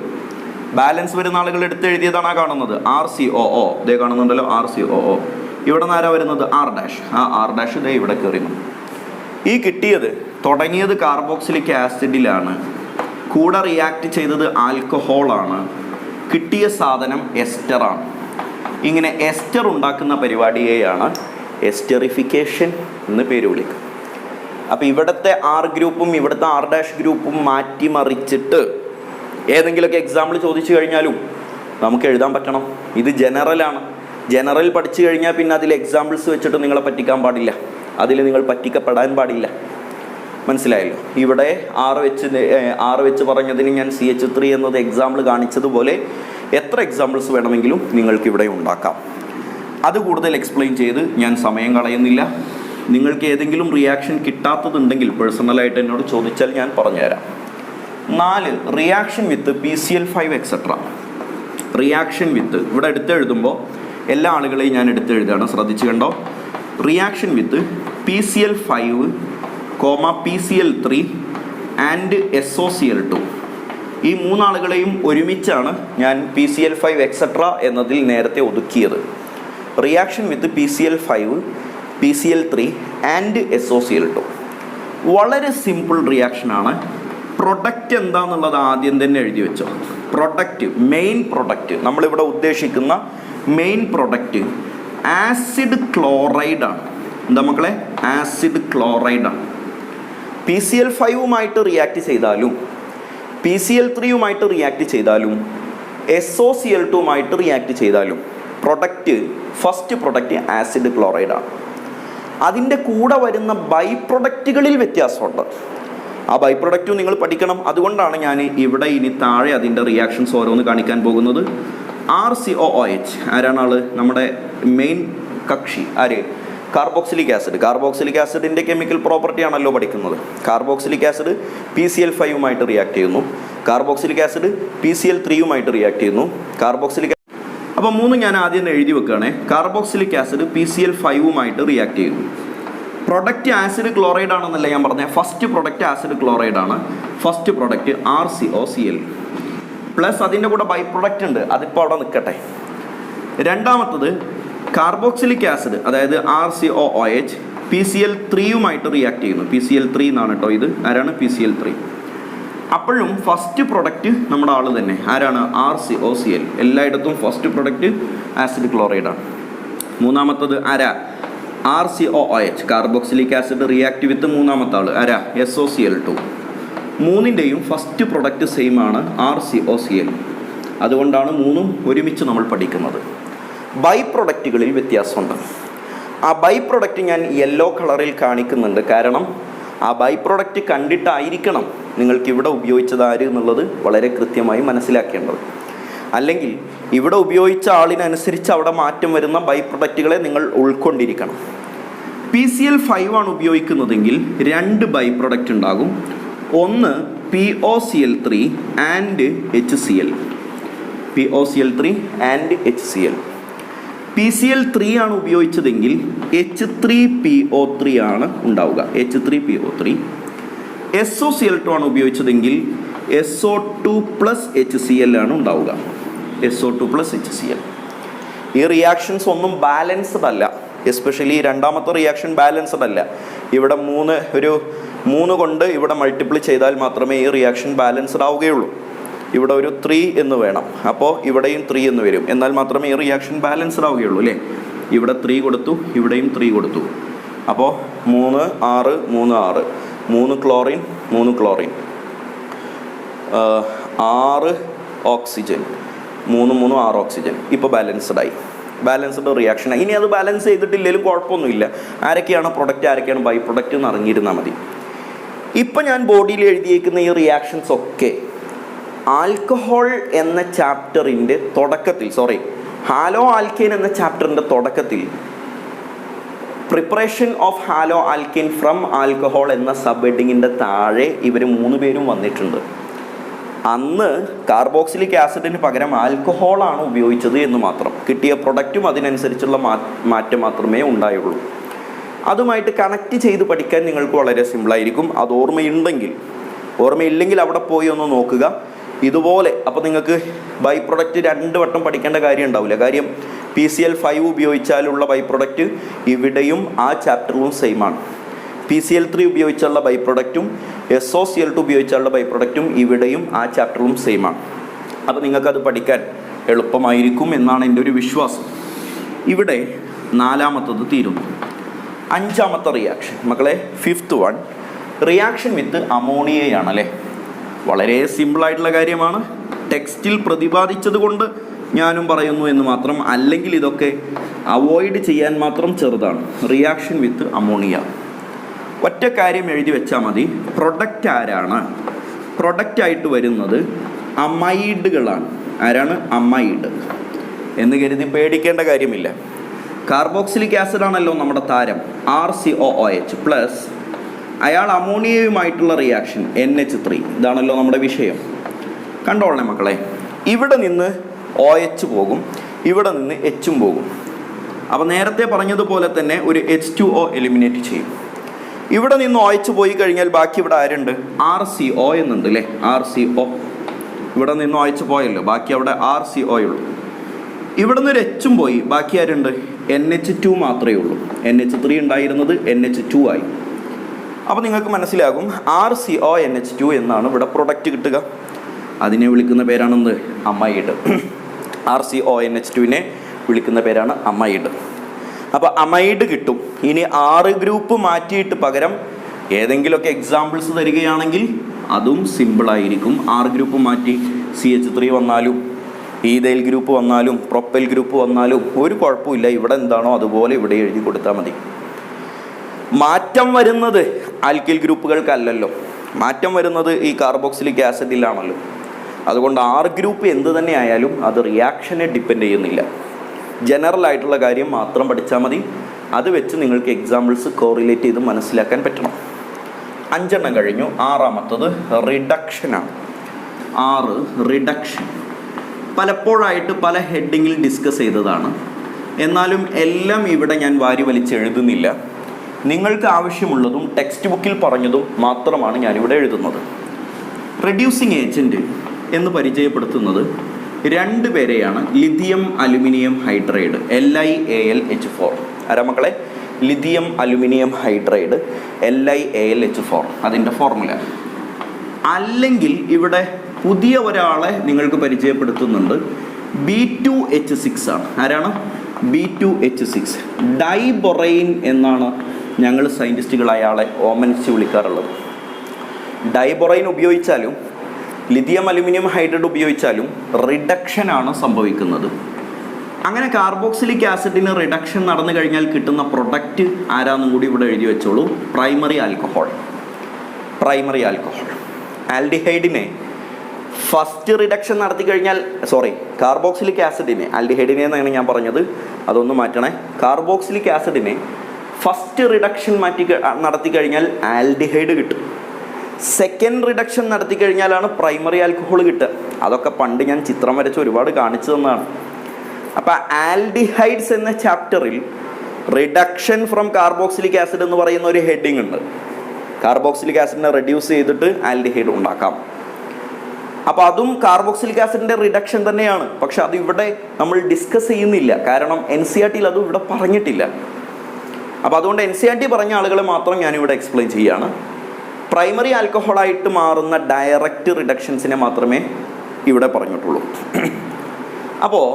ബാലൻസ് വരുന്ന ആളുകൾ എടുത്തെഴുതിയതാണ് ആ കാണുന്നത്. RCOO. ഇതേ കാണുന്നുണ്ടല്ലോ, RCOO. ഇവിടെ നിന്ന് ആരാ വരുന്നത്? R'. ആ R' ഇതേ ഇവിടെ കയറുന്നു. ഈ കിട്ടിയത് തുടങ്ങിയത് കാർബോക്സിലിക് ആസിഡിലാണ്, കൂടെ റിയാക്ട് ചെയ്തത് ആൽക്കഹോളാണ്, കിട്ടിയ സാധനം എസ്റ്ററാണ്. ഇങ്ങനെ എസ്റ്റർ ഉണ്ടാക്കുന്ന പരിപാടിയെയാണ് എസ്റ്ററിഫിക്കേഷൻ എന്ന് പേര് വിളിക്കുക. അപ്പോൾ ഇവിടുത്തെ R ഗ്രൂപ്പും ഇവിടുത്തെ R' ഗ്രൂപ്പും മാറ്റിമറിച്ചിട്ട് ഏതെങ്കിലുമൊക്കെ എക്സാമ്പിൾ ചോദിച്ചു കഴിഞ്ഞാലും നമുക്ക് എഴുതാൻ പറ്റണം. ഇത് ജനറലാണ്. ജനറൽ പഠിച്ചു കഴിഞ്ഞാൽ പിന്നെ അതിൽ എക്സാമ്പിൾസ് വെച്ചിട്ട് നിങ്ങളെ പറ്റിക്കാൻ പാടില്ല, അതിൽ നിങ്ങൾ പറ്റിക്കപ്പെടാൻ പാടില്ല. മനസ്സിലായല്ലോ? ഇവിടെ R വെച്ച് പറഞ്ഞതിന് ഞാൻ CH3 എന്നത് എക്സാമ്പിൾ കാണിച്ചതുപോലെ എത്ര എക്സാമ്പിൾസ് വേണമെങ്കിലും നിങ്ങൾക്കിവിടെ ഉണ്ടാക്കാം. അത് കൂടുതൽ എക്സ്പ്ലെയിൻ ചെയ്ത് ഞാൻ സമയം കളയുന്നില്ല. നിങ്ങൾക്ക് ഏതെങ്കിലും റിയാക്ഷൻ കിട്ടാത്തതുണ്ടെങ്കിൽ പേഴ്സണലായിട്ട് എന്നോട് ചോദിച്ചാൽ ഞാൻ പറഞ്ഞുതരാം. 4 reaction with PCl5 etcetera. Reaction with ഇവിടെ എടുത്തെഴുതുമ്പോൾ എല്ലാ ആളുകളെയും ഞാൻ എടുത്തെഴുതുകയാണ്, ശ്രദ്ധിച്ചു കണ്ടോ. Reaction with PCl5, PCl3 and SOCl2. ഈ മൂന്നാളുകളെയും ഒരുമിച്ചാണ് ഞാൻ PCl5 എക്സെട്ര എന്നതിൽ നേരത്തെ ഒതുക്കിയത്. Reaction with PCl5, PCl3 and SOCl2. വളരെ സിമ്പിൾ റിയാക്ഷനാണ്. പ്രൊഡക്റ്റ് എന്താണെന്നുള്ളത് ആദ്യം തന്നെ എഴുതി വെച്ചോ. പ്രൊഡക്റ്റ്, മെയിൻ പ്രൊഡക്റ്റ്, നമ്മളിവിടെ ഉദ്ദേശിക്കുന്ന മെയിൻ പ്രൊഡക്റ്റ് ആസിഡ് ക്ലോറൈഡാണ്. എന്താ മക്കളെ? ആസിഡ് ക്ലോറൈഡാണ്. PCl5വുമായിട്ട് റിയാക്ട് ചെയ്താലും PCl3യുമായിട്ട് റിയാക്ട് ചെയ്താലും SOCl2വുമായിട്ട് റിയാക്ട് ചെയ്താലും പ്രൊഡക്റ്റ്, ഫസ്റ്റ് പ്രൊഡക്റ്റ് ആസിഡ് ക്ലോറൈഡാണ്. അതിൻ്റെ കൂടെ വരുന്ന ബൈ പ്രൊഡക്റ്റുകളിൽ വ്യത്യാസമുണ്ട്. ആ ബൈ പ്രൊഡക്റ്റും നിങ്ങൾ പഠിക്കണം. അതുകൊണ്ടാണ് ഞാൻ ഇവിടെ ഇനി താഴെ അതിൻ്റെ റിയാക്ഷൻസ് ഓരോന്ന് കാണിക്കാൻ പോകുന്നത്. RCOOH ആരാണ് ആള്? നമ്മുടെ മെയിൻ കക്ഷി ആര്? Carboxylic acid. കാർബോക്സിലിക് ആസിഡിൻ്റെ കെമിക്കൽ പ്രോപ്പർട്ടി ആണല്ലോ പഠിക്കുന്നത്. കാർബോക്സിലിക് ആസിഡ് PCl5യുമായിട്ട് റിയാക്ട് ചെയ്യുന്നു, കാർബോക്സിലിക് ആസിഡ് PCl3യുമായിട്ട് റിയാക്ട് ചെയ്യുന്നു. അപ്പോൾ 3 ഞാൻ ആദ്യം എഴുതി വെക്കുകയാണ്. കാർബോക്സിലിക് ആസിഡ് PCl5വുമായിട്ട് റിയാക്ട് ചെയ്യുന്നു. പ്രൊഡക്റ്റ് ആസിഡ് ക്ലോറൈഡ് ആണെന്നല്ല ഞാൻ പറഞ്ഞത്. ഫസ്റ്റ് പ്രൊഡക്റ്റ് ആസിഡ് ക്ലോറൈഡ് ആണ്. ഫസ്റ്റ് പ്രൊഡക്റ്റ് RCOCl പ്ലസ് അതിൻ്റെ കൂടെ ബൈ പ്രൊഡക്റ്റ് ഉണ്ട്, അതിപ്പോൾ അവിടെ നിൽക്കട്ടെ. രണ്ടാമത്തത് കാർബോക്സിലിക് ആസിഡ്, അതായത് RCOOH PCl3യുമായിട്ട് റിയാക്ട് ചെയ്യുന്നു. PCl3 എന്നാണ് കേട്ടോ ഇത്. ആരാണ്? PCl3. അപ്പോഴും ഫസ്റ്റ് പ്രൊഡക്റ്റ് നമ്മുടെ ആൾ തന്നെ. ആരാണ്? RCOCl. എല്ലായിടത്തും ഫസ്റ്റ് പ്രൊഡക്റ്റ് ആസിഡ് ക്ലോറൈഡാണ്. മൂന്നാമത്തത് ആരാ? RCOOH carboxylic acid react with മൂന്നാമത്തെ ആൾ ആരാ? SOCl2. മൂന്നിൻ്റെയും ഫസ്റ്റ് പ്രൊഡക്റ്റ് സെയിം ആണ്, RCOCl. അതുകൊണ്ടാണ് മൂന്നും ഒരുമിച്ച് നമ്മൾ പഠിക്കുന്നത്. ബൈ പ്രൊഡക്റ്റുകളിൽ വ്യത്യാസമുണ്ട്. ആ ബൈ പ്രൊഡക്റ്റ് ഞാൻ യെല്ലോ കളറിൽ കാണിക്കുന്നുണ്ട്. കാരണം ആ ബൈ പ്രൊഡക്റ്റ് കണ്ടിട്ടായിരിക്കണം നിങ്ങൾക്ക് ഇവിടെ ഉപയോഗിച്ചത് ആര് എന്നുള്ളത് വളരെ കൃത്യമായി മനസ്സിലാക്കേണ്ടത്. അല്ലെങ്കിൽ ഇവിടെ ഉപയോഗിച്ച ആളിനനുസരിച്ച് അവിടെ മാറ്റം വരുന്ന ബൈ പ്രൊഡക്റ്റുകളെ നിങ്ങൾ ഉൾക്കൊണ്ടിരിക്കണം. PCl5 ആണ് ഉപയോഗിക്കുന്നതെങ്കിൽ 2 ബൈ പ്രൊഡക്റ്റ് ഉണ്ടാകും. ഒന്ന് POCl3 and HCl. POCl3 and HCl. PCl3 ആണ് ഉപയോഗിച്ചതെങ്കിൽ H3PO3 ആണ് ഉണ്ടാവുക. H3PO3. SOCl2 ആണ് ഉപയോഗിച്ചതെങ്കിൽ SO2 പ്ലസ് HCl ആണ് ഉണ്ടാവുക. SO2 plus HCl. ഈ റിയാക്ഷൻസ് ഒന്നും ബാലൻസ്ഡ് അല്ല. എസ്പെഷ്യലി രണ്ടാമത്തെ റിയാക്ഷൻ ബാലൻസ്ഡ് അല്ല. ഇവിടെ 3 കൊണ്ട് ഇവിടെ മൾട്ടിപ്ലൈ ചെയ്താൽ മാത്രമേ ഈ റിയാക്ഷൻ ബാലൻസ്ഡ് ആവുകയുള്ളൂ. ഇവിടെ ഒരു 3 എന്ന് വേണം. അപ്പോൾ ഇവിടെയും 3 എന്ന് വരും. എന്നാൽ മാത്രമേ ഈ റിയാക്ഷൻ ബാലൻസ്ഡ് ആവുകയുള്ളൂ അല്ലേ. ഇവിടെ 3 കൊടുത്തു, ഇവിടെയും 3 കൊടുത്തു. അപ്പോൾ 3 6 3 6 3 ക്ലോറിൻ 3 ക്ലോറിൻ 6 ഓക്സിജൻ 3 3 6 ഓക്സിജൻ. ഇപ്പോൾ ബാലൻസ്ഡ് റിയാക്ഷനായി. ഇനി അത് ബാലൻസ് ചെയ്തിട്ടില്ലെങ്കിലും കുഴപ്പമൊന്നുമില്ല. ആരൊക്കെയാണ് പ്രൊഡക്റ്റ് ആരൊക്കെയാണ് ബൈ പ്രൊഡക്റ്റ് എന്ന് അറിഞ്ഞിരുന്നാൽ മതി. ഇപ്പം ഞാൻ ബോഡിയിൽ എഴുതിയേക്കുന്ന ഈ റിയാക്ഷൻസ് ഒക്കെ ആൽക്കഹോൾ എന്ന ചാപ്റ്ററിൻ്റെ തുടക്കത്തിൽ ഹാലോ ആൽക്കെയിൻ എന്ന ചാപ്റ്ററിൻ്റെ തുടക്കത്തിൽ preparation of haloalkane from alcohol എന്ന സബ് ഹെഡിങ്ങിൻ്റെ താഴെ ഇവർ 3 പേരും വന്നിട്ടുണ്ട്. അന്ന് കാർബോക്സിലിക് ആസിഡിന് പകരം ആൽക്കഹോളാണ് ഉപയോഗിച്ചത് എന്ന് മാത്രം. കിട്ടിയ പ്രൊഡക്റ്റും അതിനനുസരിച്ചുള്ള മാറ്റം മാത്രമേ ഉണ്ടായുള്ളൂ. അതുമായിട്ട് കണക്ട് ചെയ്ത് പഠിക്കാൻ നിങ്ങൾക്ക് വളരെ സിമ്പിളായിരിക്കും. അത് ഓർമ്മയില്ലെങ്കിൽ അവിടെ പോയി ഒന്ന് നോക്കുക. ഇതുപോലെ അപ്പോൾ നിങ്ങൾക്ക് ബൈ പ്രൊഡക്റ്റ് 2 വട്ടം പഠിക്കേണ്ട കാര്യം ഉണ്ടാവില്ല. കാര്യം PCl5 ഉപയോഗിച്ചാലുള്ള ബൈ പ്രൊഡക്റ്റ് ഇവിടെയും ആ ചാപ്റ്ററിലും സെയിം ആണ്. PCl3 ഉപയോഗിച്ചുള്ള ബൈ പ്രൊഡക്റ്റും SOCl2 ഉപയോഗിച്ചുള്ള ബൈ പ്രൊഡക്റ്റും ഇവിടെയും ആ ചാപ്റ്ററിലും സെയിം ആണ്. അപ്പോൾ നിങ്ങൾക്കത് പഠിക്കാൻ എളുപ്പമായിരിക്കും എന്നാണ് എൻ്റെ ഒരു വിശ്വാസം. ഇവിടെ 4ാമത്തത് തീരുന്നു. 5ാമത്തെ റിയാക്ഷൻ മക്കളെ, 5th വൺ റിയാക്ഷൻ വിത്ത് അമോണിയയാണ് അല്ലേ. വളരെ സിമ്പിളായിട്ടുള്ള കാര്യമാണ്. ടെക്സ്റ്റിൽ പ്രതിപാദിച്ചത് കൊണ്ട് ഞാനും പറയുന്നു എന്ന് മാത്രം. അല്ലെങ്കിൽ ഇതൊക്കെ അവോയ്ഡ് ചെയ്യാൻ മാത്രം ചെറുതാണ്. റിയാക്ഷൻ വിത്ത് അമോണിയ ഒറ്റ കാര്യം എഴുതി വെച്ചാൽ മതി. പ്രൊഡക്റ്റ് ആരാണ്? പ്രൊഡക്റ്റായിട്ട് വരുന്നത് അമൈഡുകളാണ്. ആരാണ്? അമൈഡ് എന്ന് കരുതി പേടിക്കേണ്ട കാര്യമില്ല. കാർബോക്സിലിക് ആസിഡ് ആണല്ലോ നമ്മുടെ താരം. RCOOH പ്ലസ് അയാൾ അമോണിയയുമായിട്ടുള്ള റിയാക്ഷൻ NH3. ഇതാണല്ലോ നമ്മുടെ വിഷയം. കണ്ടോളണേ മക്കളെ. ഇവിടെ നിന്ന് OH പോകും, ഇവിടെ നിന്ന് H പോകും. അപ്പോൾ നേരത്തെ പറഞ്ഞതുപോലെ തന്നെ ഒരു H2O എലിമിനേറ്റ് ചെയ്യും. ഇവിടെ നിന്ന് OH പോയി കഴിഞ്ഞാൽ ബാക്കി ഇവിടെ ആരുണ്ട്? RCO എന്നുണ്ട് അല്ലേ. RCO. ഇവിടെ നിന്ന് OH പോയല്ലോ, ബാക്കി അവിടെ RCO ഉള്ളൂ. ഇവിടെ നിന്ന് ഒരു H പോയി, ബാക്കി ആരുണ്ട്? NH2 മാത്രമേ ഉള്ളൂ. NH3 ഉണ്ടായിരുന്നത് NH2 ആയി. അപ്പോൾ നിങ്ങൾക്ക് മനസ്സിലാകും RCONH2 എന്നാണ് ഇവിടെ പ്രൊഡക്റ്റ് കിട്ടുക. അതിനെ വിളിക്കുന്ന പേരാണെന്ത്? അമൈഡ്. RCONH2നെ വിളിക്കുന്ന പേരാണ് അമൈഡ്. അപ്പോൾ അമൈഡ് കിട്ടും. ഇനി 6 ഗ്രൂപ്പ് മാറ്റിയിട്ട് പകരം ഏതെങ്കിലുമൊക്കെ എക്സാമ്പിൾസ് തരികയാണെങ്കിൽ അതും സിമ്പിളായിരിക്കും. 6 ഗ്രൂപ്പ് മാറ്റി CH3 വന്നാലും ഈഥൈൽ ഗ്രൂപ്പ് വന്നാലും പ്രൊപ്പൈൽ ഗ്രൂപ്പ് വന്നാലും ഒരു കുഴപ്പമില്ല. ഇവിടെ എന്താണോ അതുപോലെ ഇവിടെ എഴുതി കൊടുത്താൽ മതി. മാറ്റം വരുന്നത് ആൽക്കിൽ ഗ്രൂപ്പുകൾക്കല്ലല്ലോ, മാറ്റം വരുന്നത് ഈ കാർബോക്സിലിക് ആസിഡിലാണല്ലോ. അതുകൊണ്ട് 6 ഗ്രൂപ്പ് എന്ത് തന്നെ ആയാലും അത് റിയാക്ഷനെ ഡിപ്പെൻഡ് ചെയ്യുന്നില്ല. ജനറൽ ആയിട്ടുള്ള കാര്യം മാത്രം പഠിച്ചാൽ മതി. അത് വെച്ച് നിങ്ങൾക്ക് എക്സാമ്പിൾസ് കോറിലേറ്റ് ചെയ്ത് മനസ്സിലാക്കാൻ പറ്റണം. 5 കഴിഞ്ഞു. 6ാമത്തത് റിഡക്ഷനാണ്. 6 റിഡക്ഷൻ പലപ്പോഴായിട്ട് പല ഹെഡിങ്ങിൽ ഡിസ്കസ് ചെയ്തതാണ്. എന്നാലും എല്ലാം ഇവിടെ ഞാൻ വാരി വലിച്ച് എഴുതുന്നില്ല. നിങ്ങൾക്ക് ആവശ്യമുള്ളതും ടെക്സ്റ്റ് ബുക്കിൽ പറഞ്ഞതും മാത്രമാണ് ഞാനിവിടെ എഴുതുന്നത്. റെഡ്യൂസിങ് ഏജൻറ്റ് എന്ന് പരിചയപ്പെടുത്തുന്നത് 2 പേരെയാണ്. Lithium aluminium hydride LiAlH4. ആരാ മക്കളെ? ലിഥിയം അലുമിനിയം ഹൈഡ്രൈഡ് LiAlH4 അതിൻ്റെ ഫോർമുല. അല്ലെങ്കിൽ ഇവിടെ പുതിയ ഒരാളെ നിങ്ങൾക്ക് പരിചയപ്പെടുത്തുന്നുണ്ട്. B2H6 ആണ്. ആരാണ്? B2H6 ഡൈബൊറൈൻ എന്നാണ് ഞങ്ങൾ സയൻറ്റിസ്റ്റുകൾ അയാളെ ഓമനിച്ച് വിളിക്കാറുള്ളത്. ഡൈബൊറൈൻ ഉപയോഗിച്ചാലും ലിഥിയം അലുമിനിയം ഹൈഡ്രൈഡ് ഉപയോഗിച്ചാലും റിഡക്ഷനാണ് സംഭവിക്കുന്നത്. അങ്ങനെ കാർബോക്സിലിക് ആസിഡിന് റിഡക്ഷൻ നടന്നു കഴിഞ്ഞാൽ കിട്ടുന്ന പ്രൊഡക്റ്റ് ആരാന്നും കൂടി ഇവിടെ എഴുതി വെച്ചോളൂ. Primary alcohol. ആൽഡിഹൈഡിനെ ഫസ്റ്റ് റിഡക്ഷൻ നടത്തി കഴിഞ്ഞാൽ കാർബോക്സിലിക് ആസിഡിനെ, ആൽഡിഹൈഡിനെ എന്നാണ് ഞാൻ പറഞ്ഞത്, അതൊന്ന് മാറ്റണേ. കാർബോക്സിലിക് ആസിഡിനെ ഫസ്റ്റ് റിഡക്ഷൻ നടത്തി കഴിഞ്ഞാൽ ആൽഡിഹൈഡ് കിട്ടും. സെക്കൻഡ് റിഡക്ഷൻ നടത്തി കഴിഞ്ഞാലാണ് പ്രൈമറി ആൽക്കഹോൾ കിട്ടുക. അതൊക്കെ പണ്ട് ഞാൻ ചിത്രം വരച്ച് ഒരുപാട് കാണിച്ചു തന്നതാണ്. അപ്പോൾ ആൽഡിഹൈഡ്സ് എന്ന ചാപ്റ്ററിൽ റിഡക്ഷൻ ഫ്രം കാർബോക്സിലിക് ആസിഡ് എന്ന് പറയുന്ന ഒരു ഹെഡിങ് ഉണ്ട്. കാർബോക്സിലിക് ആസിഡിനെ റെഡ്യൂസ് ചെയ്തിട്ട് ആൽഡിഹൈഡ് ഉണ്ടാക്കാം. അപ്പോൾ അതും കാർബോക്സിലിക് ആസിഡിൻ്റെ റിഡക്ഷൻ തന്നെയാണ്. പക്ഷെ അത് ഇവിടെ നമ്മൾ ഡിസ്കസ് ചെയ്യുന്നില്ല. കാരണം NCERTയിൽ അതും ഇവിടെ പറഞ്ഞിട്ടില്ല. അപ്പോൾ അതുകൊണ്ട് NCERT പറഞ്ഞ ആളുകളെ മാത്രം ഞാനിവിടെ എക്സ്പ്ലെയിൻ ചെയ്യുകയാണ്. പ്രൈമറി ആൽക്കഹോളായിട്ട് മാറുന്ന ഡയറക്റ്റ് റിഡക്ഷൻസിനെ മാത്രമേ ഇവിടെ പറഞ്ഞിട്ടുള്ളൂ. അപ്പോൾ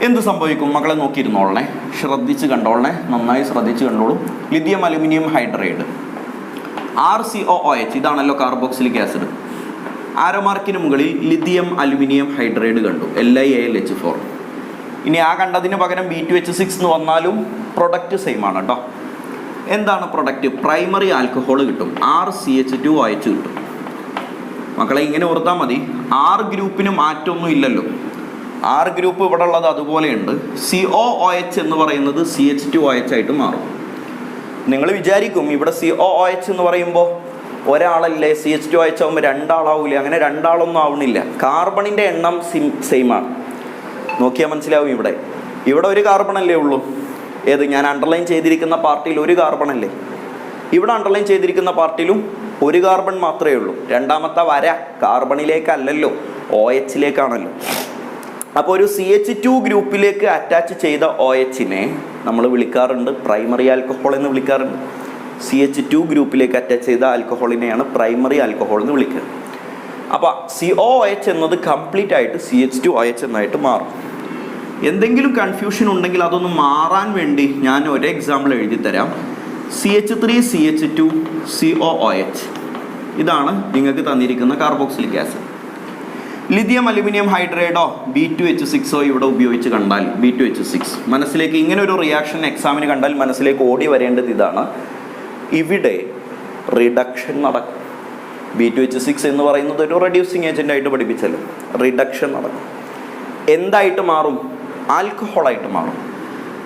എന്ത് സംഭവിക്കും മക്കളെ? നോക്കിയിരുന്നോളണേ, ശ്രദ്ധിച്ച് കണ്ടോളണേ, നന്നായി ശ്രദ്ധിച്ച് കണ്ടോളൂ. ലിഥിയം അലുമിനിയം ഹൈഡ്രൈഡ് RCOOH, ഇതാണല്ലോ കാർബോക്സിലിക് ആസിഡ്. ആരോ മാർക്കിന് മുകളിൽ ലിഥിയം അലുമിനിയം ഹൈഡ്രൈഡ് കണ്ടു, LiAlH4. ഇനി ആ കണ്ടതിന് പകരം B2H6 എന്ന് വന്നാലും പ്രൊഡക്റ്റ് സെയിം ആണ് കേട്ടോ. എന്താണ് പ്രൊഡക്റ്റ്? പ്രൈമറി ആൽക്കഹോൾ കിട്ടും, RCH2OH കിട്ടും. മക്കളെ ഇങ്ങനെ ഓർത്താൽ മതി, R ഗ്രൂപ്പിന് മാറ്റമൊന്നും ഇല്ലല്ലോ. R ഗ്രൂപ്പ് ഇവിടെ ഉള്ളത് അതുപോലെയുണ്ട്. COOH എന്ന് പറയുന്നത് CH2OH ആയിട്ട് മാറും. നിങ്ങൾ വിചാരിക്കും ഇവിടെ COOH എന്ന് പറയുമ്പോൾ ഒരാളല്ലേ, CH2OH ആകുമ്പോൾ രണ്ടാളാവൂലേ? അങ്ങനെ രണ്ടാളൊന്നും ആവണില്ല. കാർബണിൻ്റെ എണ്ണം സെയിം ആണ്. നോക്കിയാൽ മനസ്സിലാവും. ഇവിടെ ഒരു കാർബൺ അല്ലേ ഉള്ളൂ. ഏത്? ഞാൻ അണ്ടർലൈൻ ചെയ്തിരിക്കുന്ന പാർട്ടിയിൽ ഒരു കാർബൺ അല്ലേ. ഇവിടെ അണ്ടർലൈൻ ചെയ്തിരിക്കുന്ന പാർട്ടിയിലും ഒരു കാർബൺ മാത്രമേ ഉള്ളൂ. രണ്ടാമത്തെ വര കാർബണിലേക്കല്ലല്ലോ, OH-ലേക്കാണല്ലോ. അപ്പോൾ ഒരു CH2 ഗ്രൂപ്പിലേക്ക് അറ്റാച്ച് ചെയ്ത OH-നെ നമ്മൾ വിളിക്കാറുണ്ട് പ്രൈമറി ആൽക്കഹോൾ എന്ന് വിളിക്കാറുണ്ട്. CH2 ഗ്രൂപ്പിലേക്ക് അറ്റാച്ച് ചെയ്ത ആൽക്കഹോളിനെയാണ് പ്രൈമറി ആൽക്കഹോൾ എന്ന് വിളിക്കുക. അപ്പോൾ COOH എന്നത് കംപ്ലീറ്റ് ആയിട്ട് CH2OH എന്നായിട്ട് മാറും. എന്തെങ്കിലും കൺഫ്യൂഷൻ ഉണ്ടെങ്കിൽ അതൊന്ന് മാറാൻ വേണ്ടി ഞാൻ ഒരു എക്സാമ്പിൾ എഴുതി തരാം. CH3CH2 COOH, ഇതാണ് നിങ്ങൾക്ക് തന്നിരിക്കുന്ന കാർബോക്സിലിക് ആസിഡ്. ലിഥിയം അലുമിനിയം ഹൈഡ്രൈഡോ B2H6 ഇവിടെ ഉപയോഗിച്ച് കണ്ടാൽ B2H6 മനസ്സിലേക്ക് ഇങ്ങനെ ഒരു റിയാക്ഷൻ എക്സാമിന് കണ്ടാൽ മനസ്സിലേക്ക് ഓടി വരേണ്ടത് ഇതാണ്. ഇവിടെ റിഡക്ഷൻ നടക്കും. B2H6 എന്ന് പറയുന്നത് ഒരു റെഡ്യൂസിങ് ഏജൻ്റ് ആയിട്ട് പഠിപ്പിച്ചല്ലോ. റിഡക്ഷൻ നടക്കും. എന്തായിട്ട് മാറും? ആൽക്കഹോളായിട്ട് മാറും.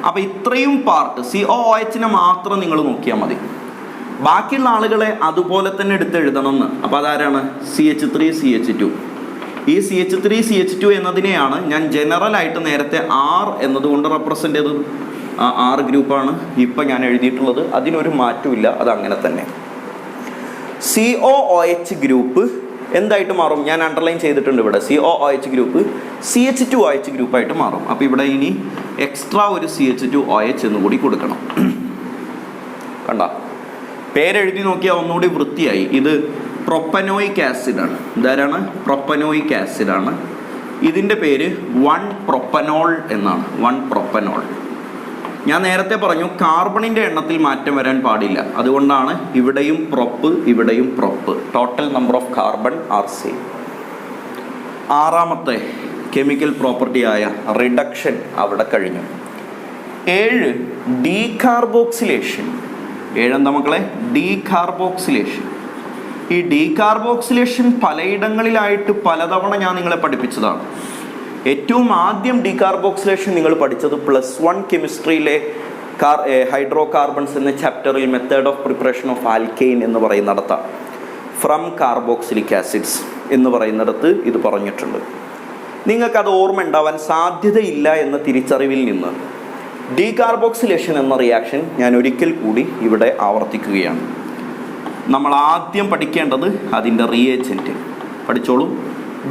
അപ്പോൾ ഇത്രയും പാർട്ട് COOH-നെ മാത്രം നിങ്ങൾ നോക്കിയാൽ മതി. ബാക്കിയുള്ള ആളുകളെ അതുപോലെ തന്നെ എടുത്ത് എഴുതണമെന്ന്. അപ്പോൾ അതാരാണ്? CH3CH2. ഈ CH3CH2 എന്നതിനെയാണ് ഞാൻ ജനറലായിട്ട് നേരത്തെ R എന്നതുകൊണ്ട് റെപ്രസെൻ്റ് ചെയ്തത്. R ഗ്രൂപ്പാണ് ഇപ്പം ഞാൻ എഴുതിയിട്ടുള്ളത്. അതിനൊരു മാറ്റമില്ല, അതങ്ങനെ തന്നെ. COOH ഗ്രൂപ്പ് എന്തായിട്ട് മാറും? ഞാൻ അണ്ടർലൈൻ ചെയ്തിട്ടുണ്ട് ഇവിടെ. COOH ഗ്രൂപ്പ് CH2OH ഗ്രൂപ്പായിട്ട് മാറും. അപ്പോൾ ഇവിടെ ഇനി എക്സ്ട്രാ ഒരു CH2OH എന്ന് കൂടി കൊടുക്കണം. കണ്ട, പേരെഴുതി നോക്കിയാൽ ഒന്നുകൂടി വൃത്തിയായി. ഇത് പ്രൊപ്പനോയിക് ആസിഡാണ്. ഇതാരാണ്? പ്രൊപ്പനോയിക് ആസിഡാണ്. ഇതിൻ്റെ പേര് 1-പ്രൊപ്പനോൾ എന്നാണ്. 1-പ്രൊപ്പനോൾ. ഞാൻ നേരത്തെ പറഞ്ഞു കാർബണിൻ്റെ എണ്ണത്തിൽ മാറ്റം വരാൻ പാടില്ല. അതുകൊണ്ടാണ് ഇവിടെയും പ്രൊപ്പ് ഇവിടെയും prop. Total number of carbon are same. ആറാമത്തെ കെമിക്കൽ പ്രോപ്പർട്ടിയായ റിഡക്ഷൻ അവിടെ കഴിഞ്ഞു. 7 ഡീകാർബോക്സിലേഷൻ. 7 എന്താ മക്കളെ? ഡീകാർബോക്സിലേഷൻ. ഈ ഡീകാർബോക്സിലേഷൻ പലയിടങ്ങളിലായിട്ട് പലതവണ ഞാൻ നിങ്ങളെ പഠിപ്പിച്ചതാണ്. ഏറ്റവും ആദ്യം ഡീകാർബോക്സിലേഷൻ നിങ്ങൾ പഠിച്ചത് +1 കെമിസ്ട്രിയിലെ ഹൈഡ്രോ കാർബൺസ് എന്ന ചാപ്റ്ററിൽ method of preparation of alkane എന്ന് പറയുന്നിടത്താണ്. ഫ്രം കാർബോക്സിലിക് ആസിഡ്സ് എന്ന് പറയുന്നിടത്ത് ഇത് പറഞ്ഞിട്ടുണ്ട്. നിങ്ങൾക്കത് ഓർമ്മ ഉണ്ടാവാൻ സാധ്യതയില്ല എന്ന തിരിച്ചറിവിൽ നിന്ന് ഡീകാർബോക്സിലേഷൻ എന്ന റിയാക്ഷൻ ഞാൻ ഒരിക്കൽ കൂടി ഇവിടെ ആവർത്തിക്കുകയാണ്. നമ്മൾ ആദ്യം പഠിക്കേണ്ടത് അതിൻ്റെ റിയേജൻറ്റ് പഠിച്ചോളൂ.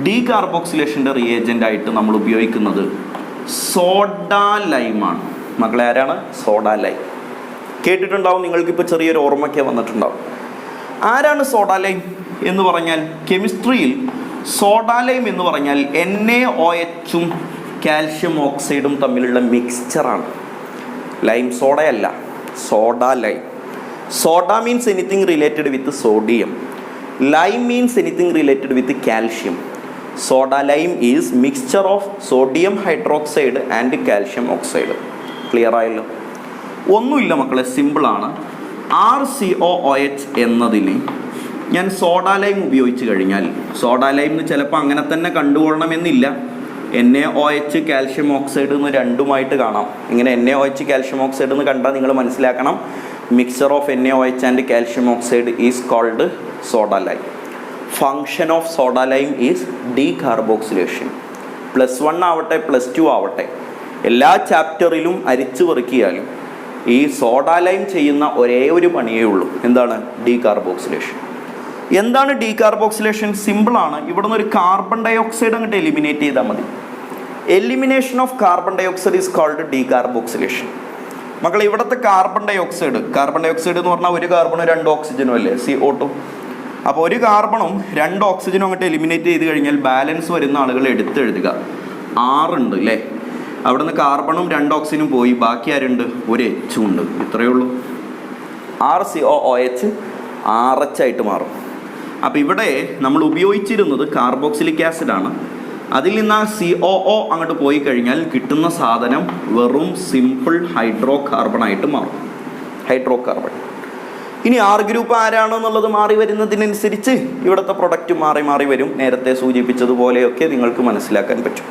ഡീകാർബോക്സിലേഷൻ്റെ റിയേജൻ്റായിട്ട് നമ്മൾ ഉപയോഗിക്കുന്നത് സോഡ ലൈമാണ്. മക്കളെ ആരാണ്? Soda lime. കേട്ടിട്ടുണ്ടാവും, നിങ്ങൾക്കിപ്പോൾ ചെറിയൊരു ഓർമ്മയ്ക്ക് വന്നിട്ടുണ്ടാവും. ആരാണ് സോഡ ലൈം എന്ന് പറഞ്ഞാൽ? കെമിസ്ട്രിയിൽ സോഡ ലൈം എന്ന് പറഞ്ഞാൽ NaOH-ഉം കാൽഷ്യം ഓക്സൈഡും തമ്മിലുള്ള മിക്സ്ചറാണ്. ലൈം സോഡയല്ല, soda lime. Soda means anything related with sodium. Lime means anything related with calcium. Soda lime is mixture of sodium hydroxide and calcium oxide. Clear ആയല്ലോ? ഒന്നുമില്ല മക്കളെ, സിമ്പിളാണ്. RCOOH എന്നതിന് ഞാൻ സോഡ ലൈം ഉപയോഗിച്ച് കഴിഞ്ഞാൽ, സോഡ ലൈം എന്ന് ചിലപ്പോൾ അങ്ങനെ തന്നെ കണ്ടുകൊള്ളണമെന്നില്ല. NaOH കാൽഷ്യം ഓക്സൈഡ് എന്ന് രണ്ടുമായിട്ട് കാണാം. ഇങ്ങനെ NaOH കാൽഷ്യം ഓക്സൈഡ് എന്ന് കണ്ടാൽ നിങ്ങൾ മനസ്സിലാക്കണം mixture of NaOH and calcium oxide is called soda lime. Function of soda lime is decarboxylation. +1 ആവട്ടെ +2 ആവട്ടെ, എല്ലാ ചാപ്റ്ററിലും അരിച്ചു പെറുക്കിയാലും ഈ സോഡ ലൈം ചെയ്യുന്ന ഒരേ ഒരു പണിയേ ഉള്ളൂ. എന്താണ്? ഡീകാർബോക്സിലേഷൻ. എന്താണ് ഡീകാർബോക്സിലേഷൻ? സിമ്പിളാണ്. ഇവിടെ നിന്ന് ഒരു കാർബൺ ഡൈ ഓക്സൈഡ് അങ്ങോട്ട് എലിമിനേറ്റ് ചെയ്താൽ മതി. Elimination of carbon dioxide is called decarboxylation. മക്കളെ ഇവിടുത്തെ കാർബൺ ഡൈ ഓക്സൈഡ് എന്ന് പറഞ്ഞാൽ ഒരു കാർബണും 2 ഓക്സിജനും അല്ലേ, CO2. അപ്പോൾ ഒരു കാർബണും 2 ഓക്സിജനും അങ്ങോട്ട് എലിമിനേറ്റ് ചെയ്ത് കഴിഞ്ഞാൽ ബാലൻസ് വരുന്ന ആളുകൾ എടുത്തെഴുതുക. 6 ഉണ്ട് അല്ലേ? അവിടെ നിന്ന് കാർബണും 2 ഓക്സിജനും പോയി, ബാക്കി ആരുണ്ട്? ഒരു എച്ചും ഉണ്ട്. ഇത്രയേ ഉള്ളൂ. RCOOH RH ആയിട്ട് മാറും. അപ്പോൾ ഇവിടെ നമ്മൾ ഉപയോഗിച്ചിരുന്നത് കാർബോക്സിലിക് ആസിഡാണ്. അതിൽ നിന്ന് ആ COO അങ്ങോട്ട് പോയി കഴിഞ്ഞാൽ കിട്ടുന്ന സാധനം വെറും സിമ്പിൾ ഹൈഡ്രോ കാർബൺ ആയിട്ട് മാറും. Hydro carbon. ഇനി R ഗ്രൂപ്പ് ആരാണെന്നുള്ളത് മാറി വരുന്നതിനനുസരിച്ച് ഇവിടുത്തെ പ്രൊഡക്റ്റ് മാറി മാറി വരും. നേരത്തെ സൂചിപ്പിച്ചതുപോലെയൊക്കെ നിങ്ങൾക്ക് മനസ്സിലാക്കാൻ പറ്റും.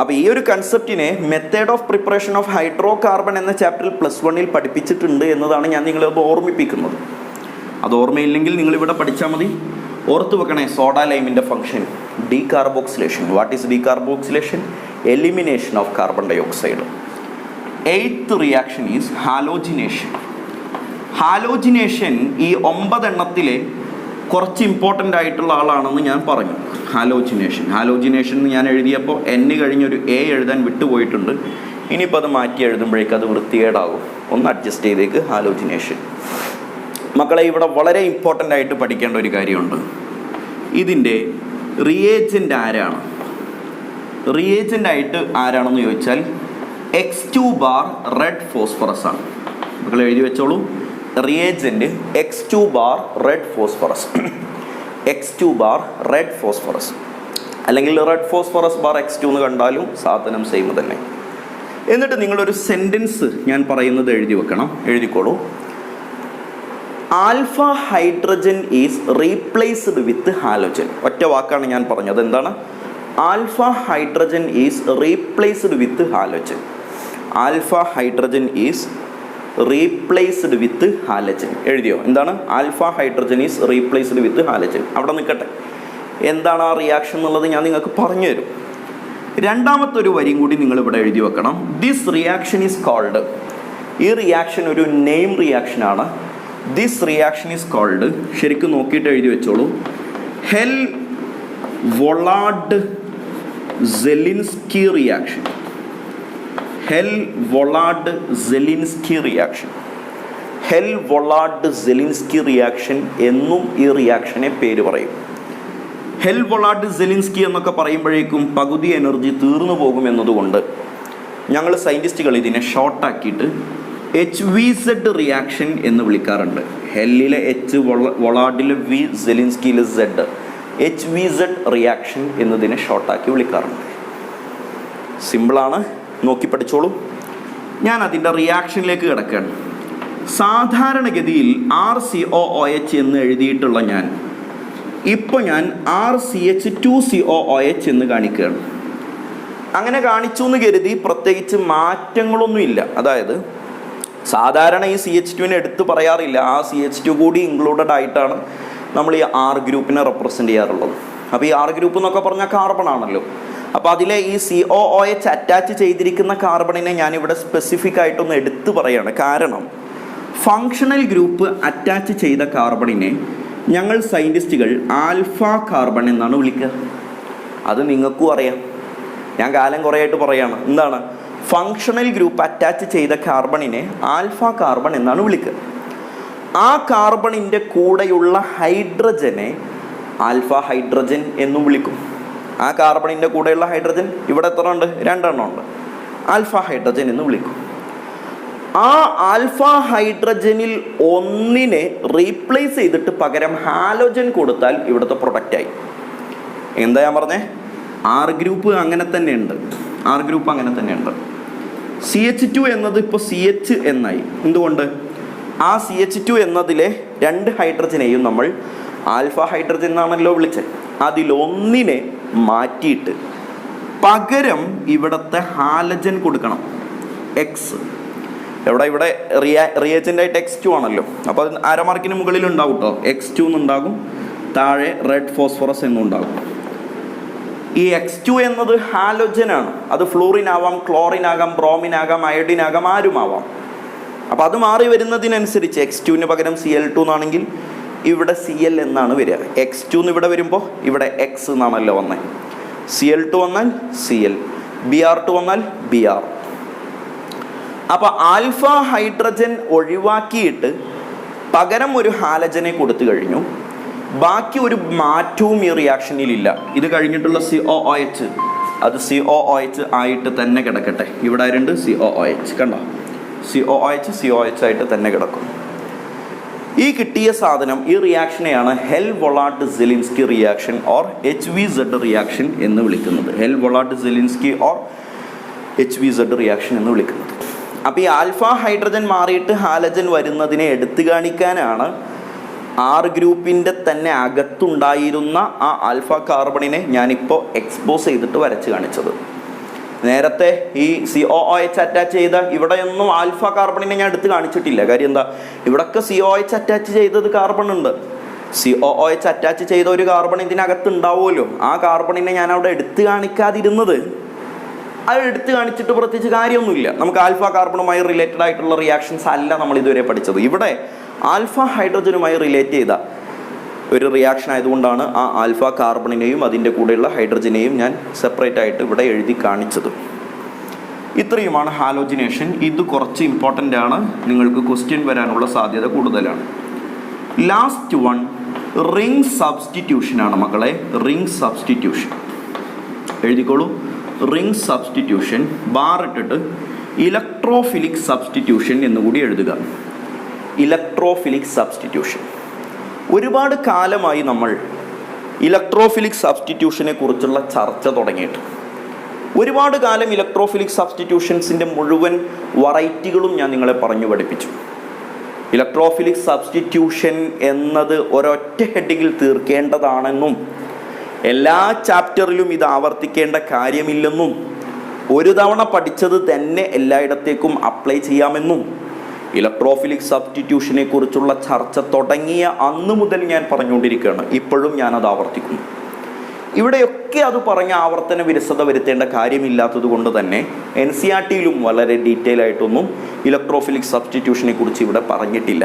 അപ്പോൾ ഈ ഒരു കൺസെപ്റ്റിനെ method of preparation of hydrocarbon എന്ന ചാപ്റ്ററിൽ +1 പഠിപ്പിച്ചിട്ടുണ്ട് എന്നതാണ് ഞാൻ നിങ്ങളെ ഓർമ്മിപ്പിക്കുന്നത്. അത് ഓർമ്മയില്ലെങ്കിൽ നിങ്ങളിവിടെ പഠിച്ചാൽ മതി. ഓർത്ത് വെക്കണേ, സോഡ ലൈമിൻ്റെ function decarboxylation. What is decarboxylation? Elimination of carbon dioxide. 8th reaction is halogenation. Halogenation ഈ 9 എണ്ണത്തിലെ കുറച്ച് ഇമ്പോർട്ടൻ്റ് ആയിട്ടുള്ള ആളാണെന്ന് ഞാൻ പറഞ്ഞു. ഹാലോജിനേഷൻ ഞാൻ എഴുതിയപ്പോൾ N കഴിഞ്ഞൊരു A എഴുതാൻ വിട്ടുപോയിട്ടുണ്ട്. ഇനിയിപ്പോൾ അത് മാറ്റി എഴുതുമ്പോഴേക്കും അത് വൃത്തികേടാകും. ഒന്ന് അഡ്ജസ്റ്റ് ചെയ്തേക്ക്. ഹാലോജിനേഷൻ മക്കളെ ഇവിടെ വളരെ ഇമ്പോർട്ടൻ്റ് ആയിട്ട് പഠിക്കേണ്ട ഒരു കാര്യമുണ്ട്. ഇതിൻ്റെ റിയേജൻ്റ് ആരാണ്? റിയേജൻ്റ് ആയിട്ട് ആരാണെന്ന് ചോദിച്ചാൽ X2 ബാർ റെഡ് ഫോസ്ഫറസ് ആണ്. മക്കൾ എഴുതി വെച്ചോളൂ. Reagent X2 bar red phosphorus. X2 bar red phosphorus അല്ലെങ്കിൽ റെഡ് ഫോസ്ഫറസ് ബാർ X2 എന്ന് കണ്ടാലും സാധനം സെയിം തന്നെ. എന്നിട്ട് നിങ്ങളൊരു സെൻറ്റൻസ് ഞാൻ പറയുന്നത് എഴുതി വെക്കണം. എഴുതിക്കോളൂ. Alpha hydrogen is replaced with halogen. ഒറ്റ വാക്കാണ് ഞാൻ പറഞ്ഞത്. എന്താണ്? Alpha hydrogen is replaced with halogen. Alpha hydrogen is replaced with halogen. എഴുതിയോ? എന്താണ്? Alpha hydrogen is replaced with halogen. അവിടെ നിൽക്കട്ടെ. എന്താണ് ആ റിയാക്ഷൻ എന്നുള്ളത് ഞാൻ നിങ്ങൾക്ക് പറഞ്ഞു തരും. രണ്ടാമത്തെ ഒരു വരിയും കൂടി നിങ്ങൾ ഇവിടെ എഴുതി വെക്കണം. This reaction is called. ഈ റിയാക്ഷൻ ഒരു നെയിം റിയാക്ഷനാണ്. ദിസ് റിയാക്ഷൻ ഈസ് കോൾഡ്, ശരിക്കും നോക്കിയിട്ട് എഴുതി വെച്ചോളൂ, Hell Volhard Zelinsky reaction. Hell Volhard Zelinsky reaction. Hell Volhard Zelinsky reaction എന്നും ഈ റിയാക്ഷനെ പേര് പറയും. ഹെൽ വൊളാഡ് സെലിൻസ്കി എന്നൊക്കെ പറയുമ്പോഴേക്കും പകുതി എനർജി തീർന്നു പോകും എന്നതുകൊണ്ട് ഞങ്ങൾ സയൻറ്റിസ്റ്റുകൾ ഇതിനെ ഷോർട്ടാക്കിയിട്ട് HVZ റിയാക്ഷൻ എന്ന് വിളിക്കാറുണ്ട്. ഹെല്ലിലെ H, വൊളാഡിലെ V, സെലിൻസ്കിയിലെ Z. HVZ reaction എന്നതിനെ ഷോർട്ടാക്കി വിളിക്കാറുണ്ട്. സിമ്പിളാണ്, നോക്കി പഠിച്ചോളൂ. ഞാൻ അതിൻ്റെ റിയാക്ഷനിലേക്ക് കിടക്കുകയാണ്. സാധാരണഗതിയിൽ RCOOH എന്ന് എഴുതിയിട്ടുള്ള ഇപ്പോൾ ഞാൻ RCH2COOH എന്ന് കാണിക്കുകയാണ്. അങ്ങനെ കാണിച്ചു എന്ന് കരുതി പ്രത്യേകിച്ച് മാറ്റങ്ങളൊന്നുമില്ല. അതായത് സാധാരണ ഈ CH2 എടുത്ത് പറയാറില്ല. ആ CH2 കൂടി ഇൻക്ലൂഡഡ് ആയിട്ടാണ് നമ്മൾ ഈ R ഗ്രൂപ്പിനെ റെപ്രസെൻ്റ് ചെയ്യാറുള്ളത്. അപ്പോൾ ഈ R ഗ്രൂപ്പ് എന്നൊക്കെ പറഞ്ഞാൽ കാർബൺ ആണല്ലോ. അപ്പോൾ അതിലെ ഈ COOH അറ്റാച്ച് ചെയ്തിരിക്കുന്ന കാർബണിനെ ഞാനിവിടെ സ്പെസിഫിക് ആയിട്ടൊന്ന് എടുത്ത് പറയുകയാണ്. കാരണം ഫങ്ഷണൽ ഗ്രൂപ്പ് അറ്റാച്ച് ചെയ്ത കാർബണിനെ ഞങ്ങൾ സയൻറ്റിസ്റ്റുകൾ ആൽഫ കാർബൺ എന്നാണ് വിളിക്കുക. അത് നിങ്ങൾക്കും അറിയാം. ഞാൻ കാലം കുറേ ആയിട്ട് പറയുകയാണ്. എന്താണ്? ഫങ്ഷണൽ ഗ്രൂപ്പ് അറ്റാച്ച് ചെയ്ത കാർബണിനെ ആൽഫ കാർബൺ എന്നാണ് വിളിക്കുക. ആ കാർബണിൻ്റെ കൂടെയുള്ള ഹൈഡ്രജനെ ആൽഫ ഹൈഡ്രജൻ എന്നും വിളിക്കും. ആ കാർബണിൻ്റെ കൂടെയുള്ള ഹൈഡ്രജൻ ഇവിടെ എത്ര ഉണ്ട്? 2 എണ്ണം ഉണ്ട്. ആൽഫ ഹൈഡ്രജൻ എന്ന് വിളിക്കും. ആ ആൽഫ ഹൈഡ്രജനിൽ ഒന്നിനെ റീപ്ലേസ് ചെയ്തിട്ട് പകരം ഹാലോജൻ കൊടുത്താൽ ഇവിടുത്തെ പ്രൊഡക്റ്റായി. എന്താ ഞാൻ പറഞ്ഞേ? R ഗ്രൂപ്പ് അങ്ങനെ തന്നെ ഉണ്ട്. R ഗ്രൂപ്പ് അങ്ങനെ തന്നെ ഉണ്ട്. CH2 എന്നത് ഇപ്പോൾ CH എന്നായി. എന്തുകൊണ്ട്? ആ CH2 എന്നതിലെ 2 ഹൈഡ്രജനെയും നമ്മൾ ആൽഫ ഹൈഡ്രജൻ എന്നാണല്ലോ വിളിച്ചത്. അതിലൊന്നിനെ മാറ്റിയിട്ട് പകരം ഇവിടുത്തെ ഹാലജൻ കൊടുക്കണം. X ഇവിടെ റിയേജൻ്റായിട്ട് X2 ആണല്ലോ. അപ്പോൾ അത് അരമാർക്കിന് മുകളിൽ ഉണ്ടാവും കേട്ടോ. X2 എന്നുണ്ടാകും, താഴെ റെഡ് ഫോസ്ഫറസ് എന്നുണ്ടാകും. ഈ X2 എന്നത് ഹാലോജനാണ്. അത് ഫ്ലൂറിൻ ആവാം, ക്ലോറിൻ ആകാം, ബ്രോമിൻ ആകാം, അയഡിൻ ആകാം, ആരുമാവാം. അപ്പോൾ അത് മാറി വരുന്നതിനനുസരിച്ച് X2 പകരം Cl2 എന്നാണെങ്കിൽ ഇവിടെ Cl എന്നാണ് വരിക. X2 ഇവിടെ വരുമ്പോൾ ഇവിടെ X എന്നാണല്ലോ വന്നത്. Cl2 വന്നാൽ Cl, Br2 വന്നാൽ Br. അപ്പോൾ ആൽഫ ഹൈഡ്രജൻ ഒഴിവാക്കിയിട്ട് പകരം ഒരു ഹാലജനെ കൊടുത്തു കഴിഞ്ഞു. ബാക്കി ഒരു മാറ്റവും ഈ റിയാക്ഷനിലില്ല. ഇത് കഴിഞ്ഞിട്ടുള്ള COOH അത് COOH ആയിട്ട് തന്നെ കിടക്കട്ടെ. ഇവിടെ ആരുണ്ട്? COOH. കണ്ടോ? COOH ആയിട്ട് തന്നെ കിടക്കും. ഈ കിട്ടിയ സാധനം, ഈ റിയാക്ഷനെയാണ് ഹെൽ-വോളാർഡ്-സെലിൻസ്കി റിയാക്ഷൻ ഓർ HVZ റിയാക്ഷൻ എന്ന് വിളിക്കുന്നത്. ഹെൽ-വോളാർഡ്-സെലിൻസ്കി ഓർ HVZ റിയാക്ഷൻ എന്ന് വിളിക്കുന്നത്. അപ്പോൾ ഈ ആൽഫ ഹൈഡ്രജൻ മാറിയിട്ട് ഹാലജൻ വരുന്നതിനെ എടുത്തു കാണിക്കാനാണ് R ഗ്രൂപ്പിൻ്റെ തന്നെ അകത്തുണ്ടായിരുന്ന ആ ആൽഫ കാർബണിനെ ഞാനിപ്പോൾ എക്സ്പോസ് ചെയ്തിട്ട് വരച്ച് കാണിച്ചത്. നേരത്തെ ഈ COOH അറ്റാച്ച് ചെയ്ത ഇവിടെയൊന്നും ആൽഫ കാർബണിനെ ഞാൻ എടുത്ത് കാണിച്ചിട്ടില്ല. കാര്യം എന്താ? ഇവിടൊക്കെ COOH അറ്റാച്ച് ചെയ്തത് കാർബൺ ഉണ്ട്. COOH അറ്റാച്ച് ചെയ്ത ഒരു കാർബൺ ഇതിനകത്ത് ഉണ്ടാവുമല്ലോ. ആ കാർബണിനെ ഞാൻ അവിടെ എടുത്ത് കാണിക്കാതിരുന്നത്, അത് എടുത്ത് കാണിച്ചിട്ട് പ്രത്യേകിച്ച് കാര്യമൊന്നുമില്ല. നമുക്ക് ആൽഫ കാർബണുമായി റിലേറ്റഡ് ആയിട്ടുള്ള റിയാക്ഷൻസ് അല്ല നമ്മൾ ഇതുവരെ പഠിച്ചത്. ഇവിടെ ആൽഫ ഹൈഡ്രജനുമായി റിലേറ്റ് ചെയ്ത ഒരു റിയാക്ഷൻ ആയതുകൊണ്ടാണ് ആ ആൽഫ കാർബണിനെയും അതിൻ്റെ കൂടെയുള്ള ഹൈഡ്രജനെയും ഞാൻ സെപ്പറേറ്റ് ആയിട്ട് ഇവിടെ എഴുതി കാണിച്ചത്. ഇത്രയുമാണ് ഹാലോജിനേഷൻ. ഇത് കുറച്ച് ഇമ്പോർട്ടൻ്റ് ആണ്, നിങ്ങൾക്ക് ക്വസ്റ്റ്യൻ വരാനുള്ള സാധ്യത കൂടുതലാണ്. ലാസ്റ്റ് വൺ റിംഗ് സബ്സ്റ്റിറ്റ്യൂഷൻ ആണ് മക്കളെ. റിംഗ് സബ്സ്റ്റിറ്റ്യൂഷൻ എഴുതിക്കോളൂ. റിംഗ് സബ്സ്റ്റിറ്റ്യൂഷൻ ബാർ ഇട്ടിട്ട് ഇലക്ട്രോഫിലിക് സബ്സ്റ്റിറ്റ്യൂഷൻ എന്നുകൂടി എഴുതുക. Electrophilic substitution. ഒരുപാട് കാലമായി നമ്മൾ ഇലക്ട്രോഫിലിക് സബ്സ്റ്റിറ്റ്യൂഷനെ കുറിച്ചുള്ള ചർച്ച തുടങ്ങിയിട്ട്. ഒരുപാട് കാലം ഇലക്ട്രോഫിലിക് സബ്സ്റ്റിറ്റ്യൂഷൻസിൻ്റെ മുഴുവൻ വെറൈറ്റികളും ഞാൻ നിങ്ങളെ പറഞ്ഞു പഠിപ്പിച്ചു. ഇലക്ട്രോഫിലിക് സബ്സ്റ്റിറ്റ്യൂഷൻ എന്നത് ഒരൊറ്റ ഹെഡിങ്ങിൽ തീർക്കേണ്ടതാണെന്നും എല്ലാ ചാപ്റ്ററിലും ഇത് ആവർത്തിക്കേണ്ട കാര്യമില്ലെന്നും ഒരു തവണ പഠിച്ചത് തന്നെ എല്ലായിടത്തേക്കും അപ്ലൈ ചെയ്യാമെന്നും ഇലക്ട്രോഫിലിക് സബ്സ്റ്റിറ്റ്യൂഷനെ കുറിച്ചുള്ള ചർച്ച തുടങ്ങിയ അന്ന് മുതൽ ഞാൻ പറഞ്ഞുകൊണ്ടിരിക്കുകയാണ്. ഇപ്പോഴും ഞാനത് ആവർത്തിക്കുന്നു. ഇവിടെയൊക്കെ അത് പറഞ്ഞ ആവർത്തന വിരസത വരുത്തേണ്ട കാര്യമില്ലാത്തത് കൊണ്ട് തന്നെ NCERT-യിലും വളരെ ഡീറ്റെയിൽ ആയിട്ടൊന്നും ഇലക്ട്രോഫിലിക് സബ്സ്റ്റിറ്റ്യൂഷനെ കുറിച്ച് ഇവിടെ പറഞ്ഞിട്ടില്ല.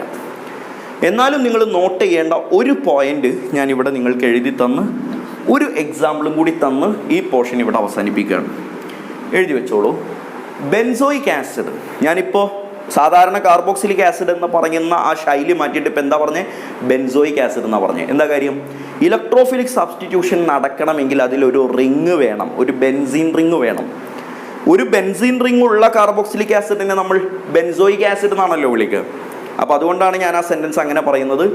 എന്നാലും നിങ്ങൾ നോട്ട് ചെയ്യേണ്ട ഒരു പോയിന്റ് ഞാനിവിടെ നിങ്ങൾക്ക് എഴുതി തന്ന് ഒരു എക്സാമ്പിളും കൂടി തന്ന് ഈ പോർഷൻ ഇവിടെ അവസാനിപ്പിക്കുകയാണ്. എഴുതി വെച്ചോളൂ. Benzoic acid. ഞാനിപ്പോൾ സാധാരണ കാർബോക്സിലിക് ആസിഡ് എന്ന് പറയുന്ന ആ ശൈലി മാറ്റിയിട്ട് ഇപ്പം എന്താ പറഞ്ഞത്? ബെൻസോയിക് ആസിഡ് എന്നാണ് പറഞ്ഞത്. എന്താ കാര്യം? ഇലക്ട്രോഫിലിക് സബ്സ്റ്റിറ്റ്യൂഷൻ നടക്കണമെങ്കിൽ അതിലൊരു റിങ് വേണം, ഒരു ബെൻസീൻ റിങ് വേണം. ഒരു ബെൻസീൻ റിങ് ഉള്ള കാർബോക്സിലിക് ആസിഡിനെ നമ്മൾ ബെൻസോയിക് ആസിഡ് എന്നാണല്ലോ വിളിക്കുക. അപ്പോൾ അതുകൊണ്ടാണ് ഞാൻ ആ സെൻറ്റൻസ് അങ്ങനെ പറയുന്നത്.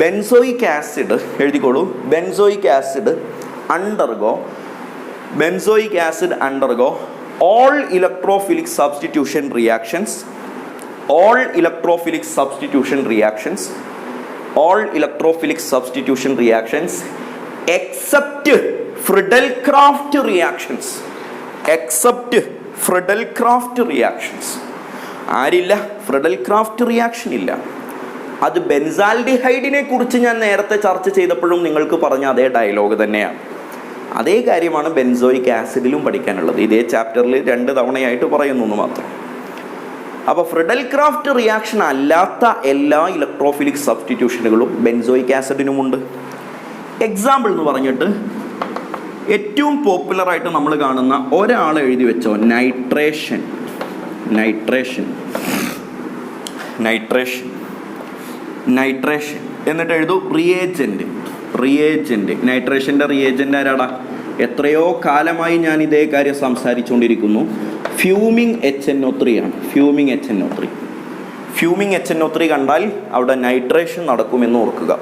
ബെൻസോയിക് ആസിഡ് എഴുതിക്കോളൂ. Benzoic acid undergo all electrophilic substitution reactions except Friedel-Crafts reactions. ആരില്ല? ഫ്രിഡൽ-ക്രാഫ്റ്റ് റിയാക്ഷൻ ഇല്ല. അത് ബെൻസാൽഡിഹൈഡിനെ കുറിച്ച് ഞാൻ നേരത്തെ ചർച്ച ചെയ്തപ്പോഴും നിങ്ങൾക്ക് പറഞ്ഞ അതേ ഡയലോഗ് തന്നെയാണ്. അതേ കാര്യമാണ് ബെൻസോയിക് ആസിഡിലും പഠിക്കാനുള്ളത്. ഇതേ ചാപ്റ്ററിൽ 2 തവണയായിട്ട് പറയുന്നു എന്ന് മാത്രം. അപ്പോൾ ഫ്രിഡൽ-ക്രാഫ്റ്റ് റിയാക്ഷൻ അല്ലാത്ത എല്ലാ ഇലക്ട്രോഫിലിക് സബ്സ്റ്റിറ്റ്യൂഷനുകളും ബെൻസോയിക് ആസിഡിനുമുണ്ട്. എക്സാമ്പിൾ എന്ന് പറഞ്ഞിട്ട് ഏറ്റവും പോപ്പുലറായിട്ട് നമ്മൾ കാണുന്ന ഒരാൾ എഴുതി വെച്ചോ, നൈട്രേഷൻ. എന്നിട്ട് എഴുതൂ റിയേജൻറ്റ്. നൈട്രേഷൻ്റെ റിയേജൻ്റ് ആരാടാ? എത്രയോ കാലമായി ഞാൻ ഇതേ കാര്യം സംസാരിച്ചുകൊണ്ടിരിക്കുന്നു. ഫ്യൂമിംഗ് HNO3 ആണ്. ഫ്യൂമിംഗ് HNO3 കണ്ടാൽ അവിടെ നൈട്രേഷൻ നടക്കുമെന്ന് ഓർക്കുക.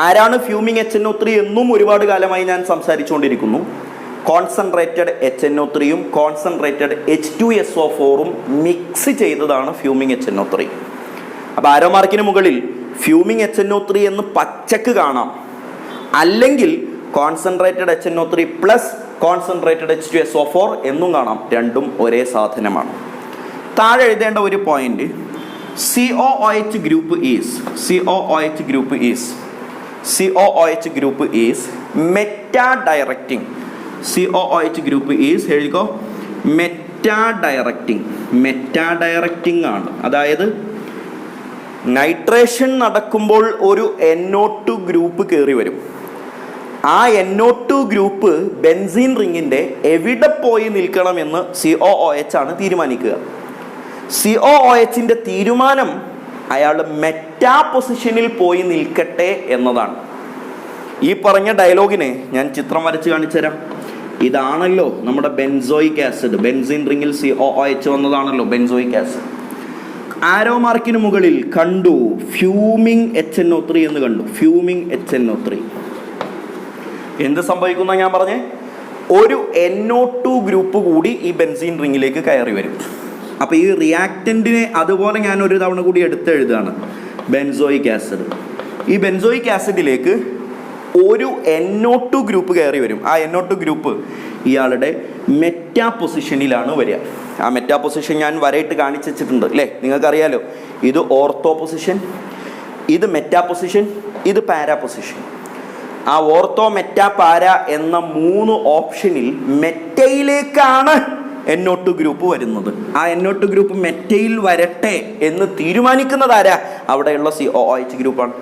ആരാണ് ഫ്യൂമിംഗ് HNO3 എന്നും ഒരുപാട് കാലമായി ഞാൻ സംസാരിച്ചുകൊണ്ടിരിക്കുന്നു. കോൺസെൻട്രേറ്റഡ് HNO3യും കോൺസെൻട്രേറ്റഡ് H2SO4ഉം മിക്സ് ചെയ്തതാണ് ഫ്യൂമിംഗ് HNO3. അപ്പോൾ ആരോ മാർക്കിന് മുകളിൽ ഫ്യൂമിംഗ് HNO3 എന്ന് പച്ചക്ക് കാണാം, അല്ലെങ്കിൽ concentrated HNO3 plus concentrated H2SO4 എന്നും കാണാം. രണ്ടും ഒരേ സാധനമാണ്. താഴെ എഴുതേണ്ട ഒരു point, COOH group is meta directing. COOH group is എഴുതിക്കോ, മെറ്റാ ഡയറക്റ്റിംഗ് ആണ്. അതായത് നൈട്രേഷൻ നടക്കുമ്പോൾ ഒരു NO2 ഗ്രൂപ്പ് കയറി വരും. ആ NO2 ഗ്രൂപ്പ് ബെൻസീൻ റിങ്ങിൻ്റെ എവിടെ പോയി നിൽക്കണമെന്ന് COOH ആണ് തീരുമാനിക്കുക. COOHൻ്റെ തീരുമാനം അയാൾ മെറ്റാ പൊസിഷനിൽ പോയി നിൽക്കട്ടെ എന്നതാണ്. ഈ പറഞ്ഞ ഡയലോഗിനെ ഞാൻ ചിത്രം വരച്ച് കാണിച്ചു തരാം. ഇതാണല്ലോ നമ്മുടെ ബെൻസോയിക് ആസിഡ്. ബെൻസീൻ റിങ്ങിൽ COOH വന്നതാണല്ലോ ബെൻസോയിക് ആസിഡ്. ആരോ മാർക്കിന് മുകളിൽ കണ്ടു ഫ്യൂമിംഗ് HNO3 എന്ന് കണ്ടു. ഫ്യൂമിംഗ് HNO3 എന്ത് സംഭവിക്കുന്ന ഞാൻ പറഞ്ഞേ, ഒരു NO2 ഗ്രൂപ്പ് കൂടി ഈ ബെൻസീൻ റിങ്ങിലേക്ക് കയറി വരും. അപ്പോൾ ഈ റിയാക്റ്റൻറ്റിനെ അതുപോലെ ഞാൻ ഒരു തവണ കൂടി എടുത്തെഴുതാണ്. ബെൻസോയിക് ആസിഡ്, ഈ ബെൻസോയിക് ആസിഡിലേക്ക് ഒരു NO2 ഗ്രൂപ്പ് കയറി വരും. ആ NO2 ഗ്രൂപ്പ് ഇയാളുടെ മെറ്റാ പൊസിഷനിലാണ് വരിക. ആ മെറ്റാ പൊസിഷൻ ഞാൻ വരയിട്ട് കാണിച്ചു വെച്ചിട്ടുണ്ട് അല്ലേ, നിങ്ങൾക്കറിയാലോ. ഇത് ഓർത്തോ പൊസിഷൻ, ഇത് മെറ്റാ പൊസിഷൻ, ഇത് പാരാ പൊസിഷൻ. ആ ഓർത്തോ, മെറ്റാ, പാര എന്ന 3 ഓപ്ഷനിൽ മെറ്റയിലേക്കാണ് NO2 ഗ്രൂപ്പ് വരുന്നത്. ആ NO2 ഗ്രൂപ്പ് മെറ്റയിൽ വരട്ടെ എന്ന് തീരുമാനിക്കുന്നത് ആരാ? അവിടെയുള്ള COOH ഗ്രൂപ്പാണ്.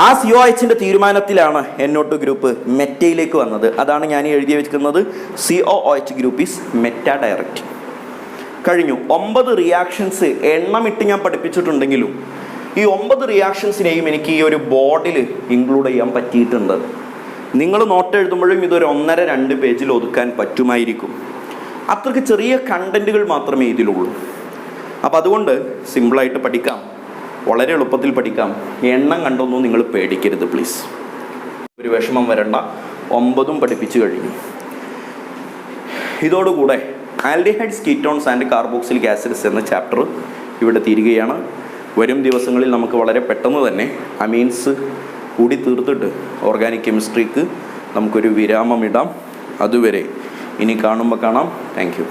ആ COOHന്റെ തീരുമാനത്തിലാണ് NO2 ഗ്രൂപ്പ് മെറ്റയിലേക്ക് വന്നത്. അതാണ് ഞാൻ എഴുതി വെക്കുന്നത്. COOH group is meta direct. കഴിഞ്ഞു. 9 റിയാക്ഷൻസ് എണ്ണമിട്ട് ഞാൻ പഠിപ്പിച്ചിട്ടുണ്ടെങ്കിലും ഈ 9 റിയാക്ഷൻസിനെയും എനിക്ക് ഈ ഒരു ബോർഡിൽ ഇൻക്ലൂഡ് ചെയ്യാൻ പറ്റിയിട്ടുണ്ട്. നിങ്ങൾ നോട്ട് എഴുതുമ്പോഴും ഇതൊരു 1.5-2 പേജിൽ ഒതുക്കാൻ പറ്റുമായിരിക്കും. അത്രയ്ക്ക് ചെറിയ കണ്ടൻറ്റുകൾ മാത്രമേ ഇതിലുള്ളൂ. അപ്പോൾ അതുകൊണ്ട് സിമ്പിളായിട്ട് പഠിക്കാം, വളരെ എളുപ്പത്തിൽ പഠിക്കാം. എണ്ണം കണ്ടൊന്നും നിങ്ങൾ പേടിക്കരുത് പ്ലീസ്. ഒരു വിഷമം വരണ്ട. 9 പഠിപ്പിച്ചു കഴിഞ്ഞു. ഇതോടുകൂടെ aldehydes, ketones and carboxylic acids എന്ന ചാപ്റ്റർ ഇവിടെ തീരുകയാണ്. വരും ദിവസങ്ങളിൽ നമുക്ക് വളരെ പെട്ടെന്ന് തന്നെ അമീൻസ് കൂടി തീർത്തിട്ട് ഓർഗാനിക് കെമിസ്ട്രിക്ക് നമുക്കൊരു വിരാമമിടാം. അതുവരെ ഇനി കാണുമ്പോൾ കാണാം. Thank you.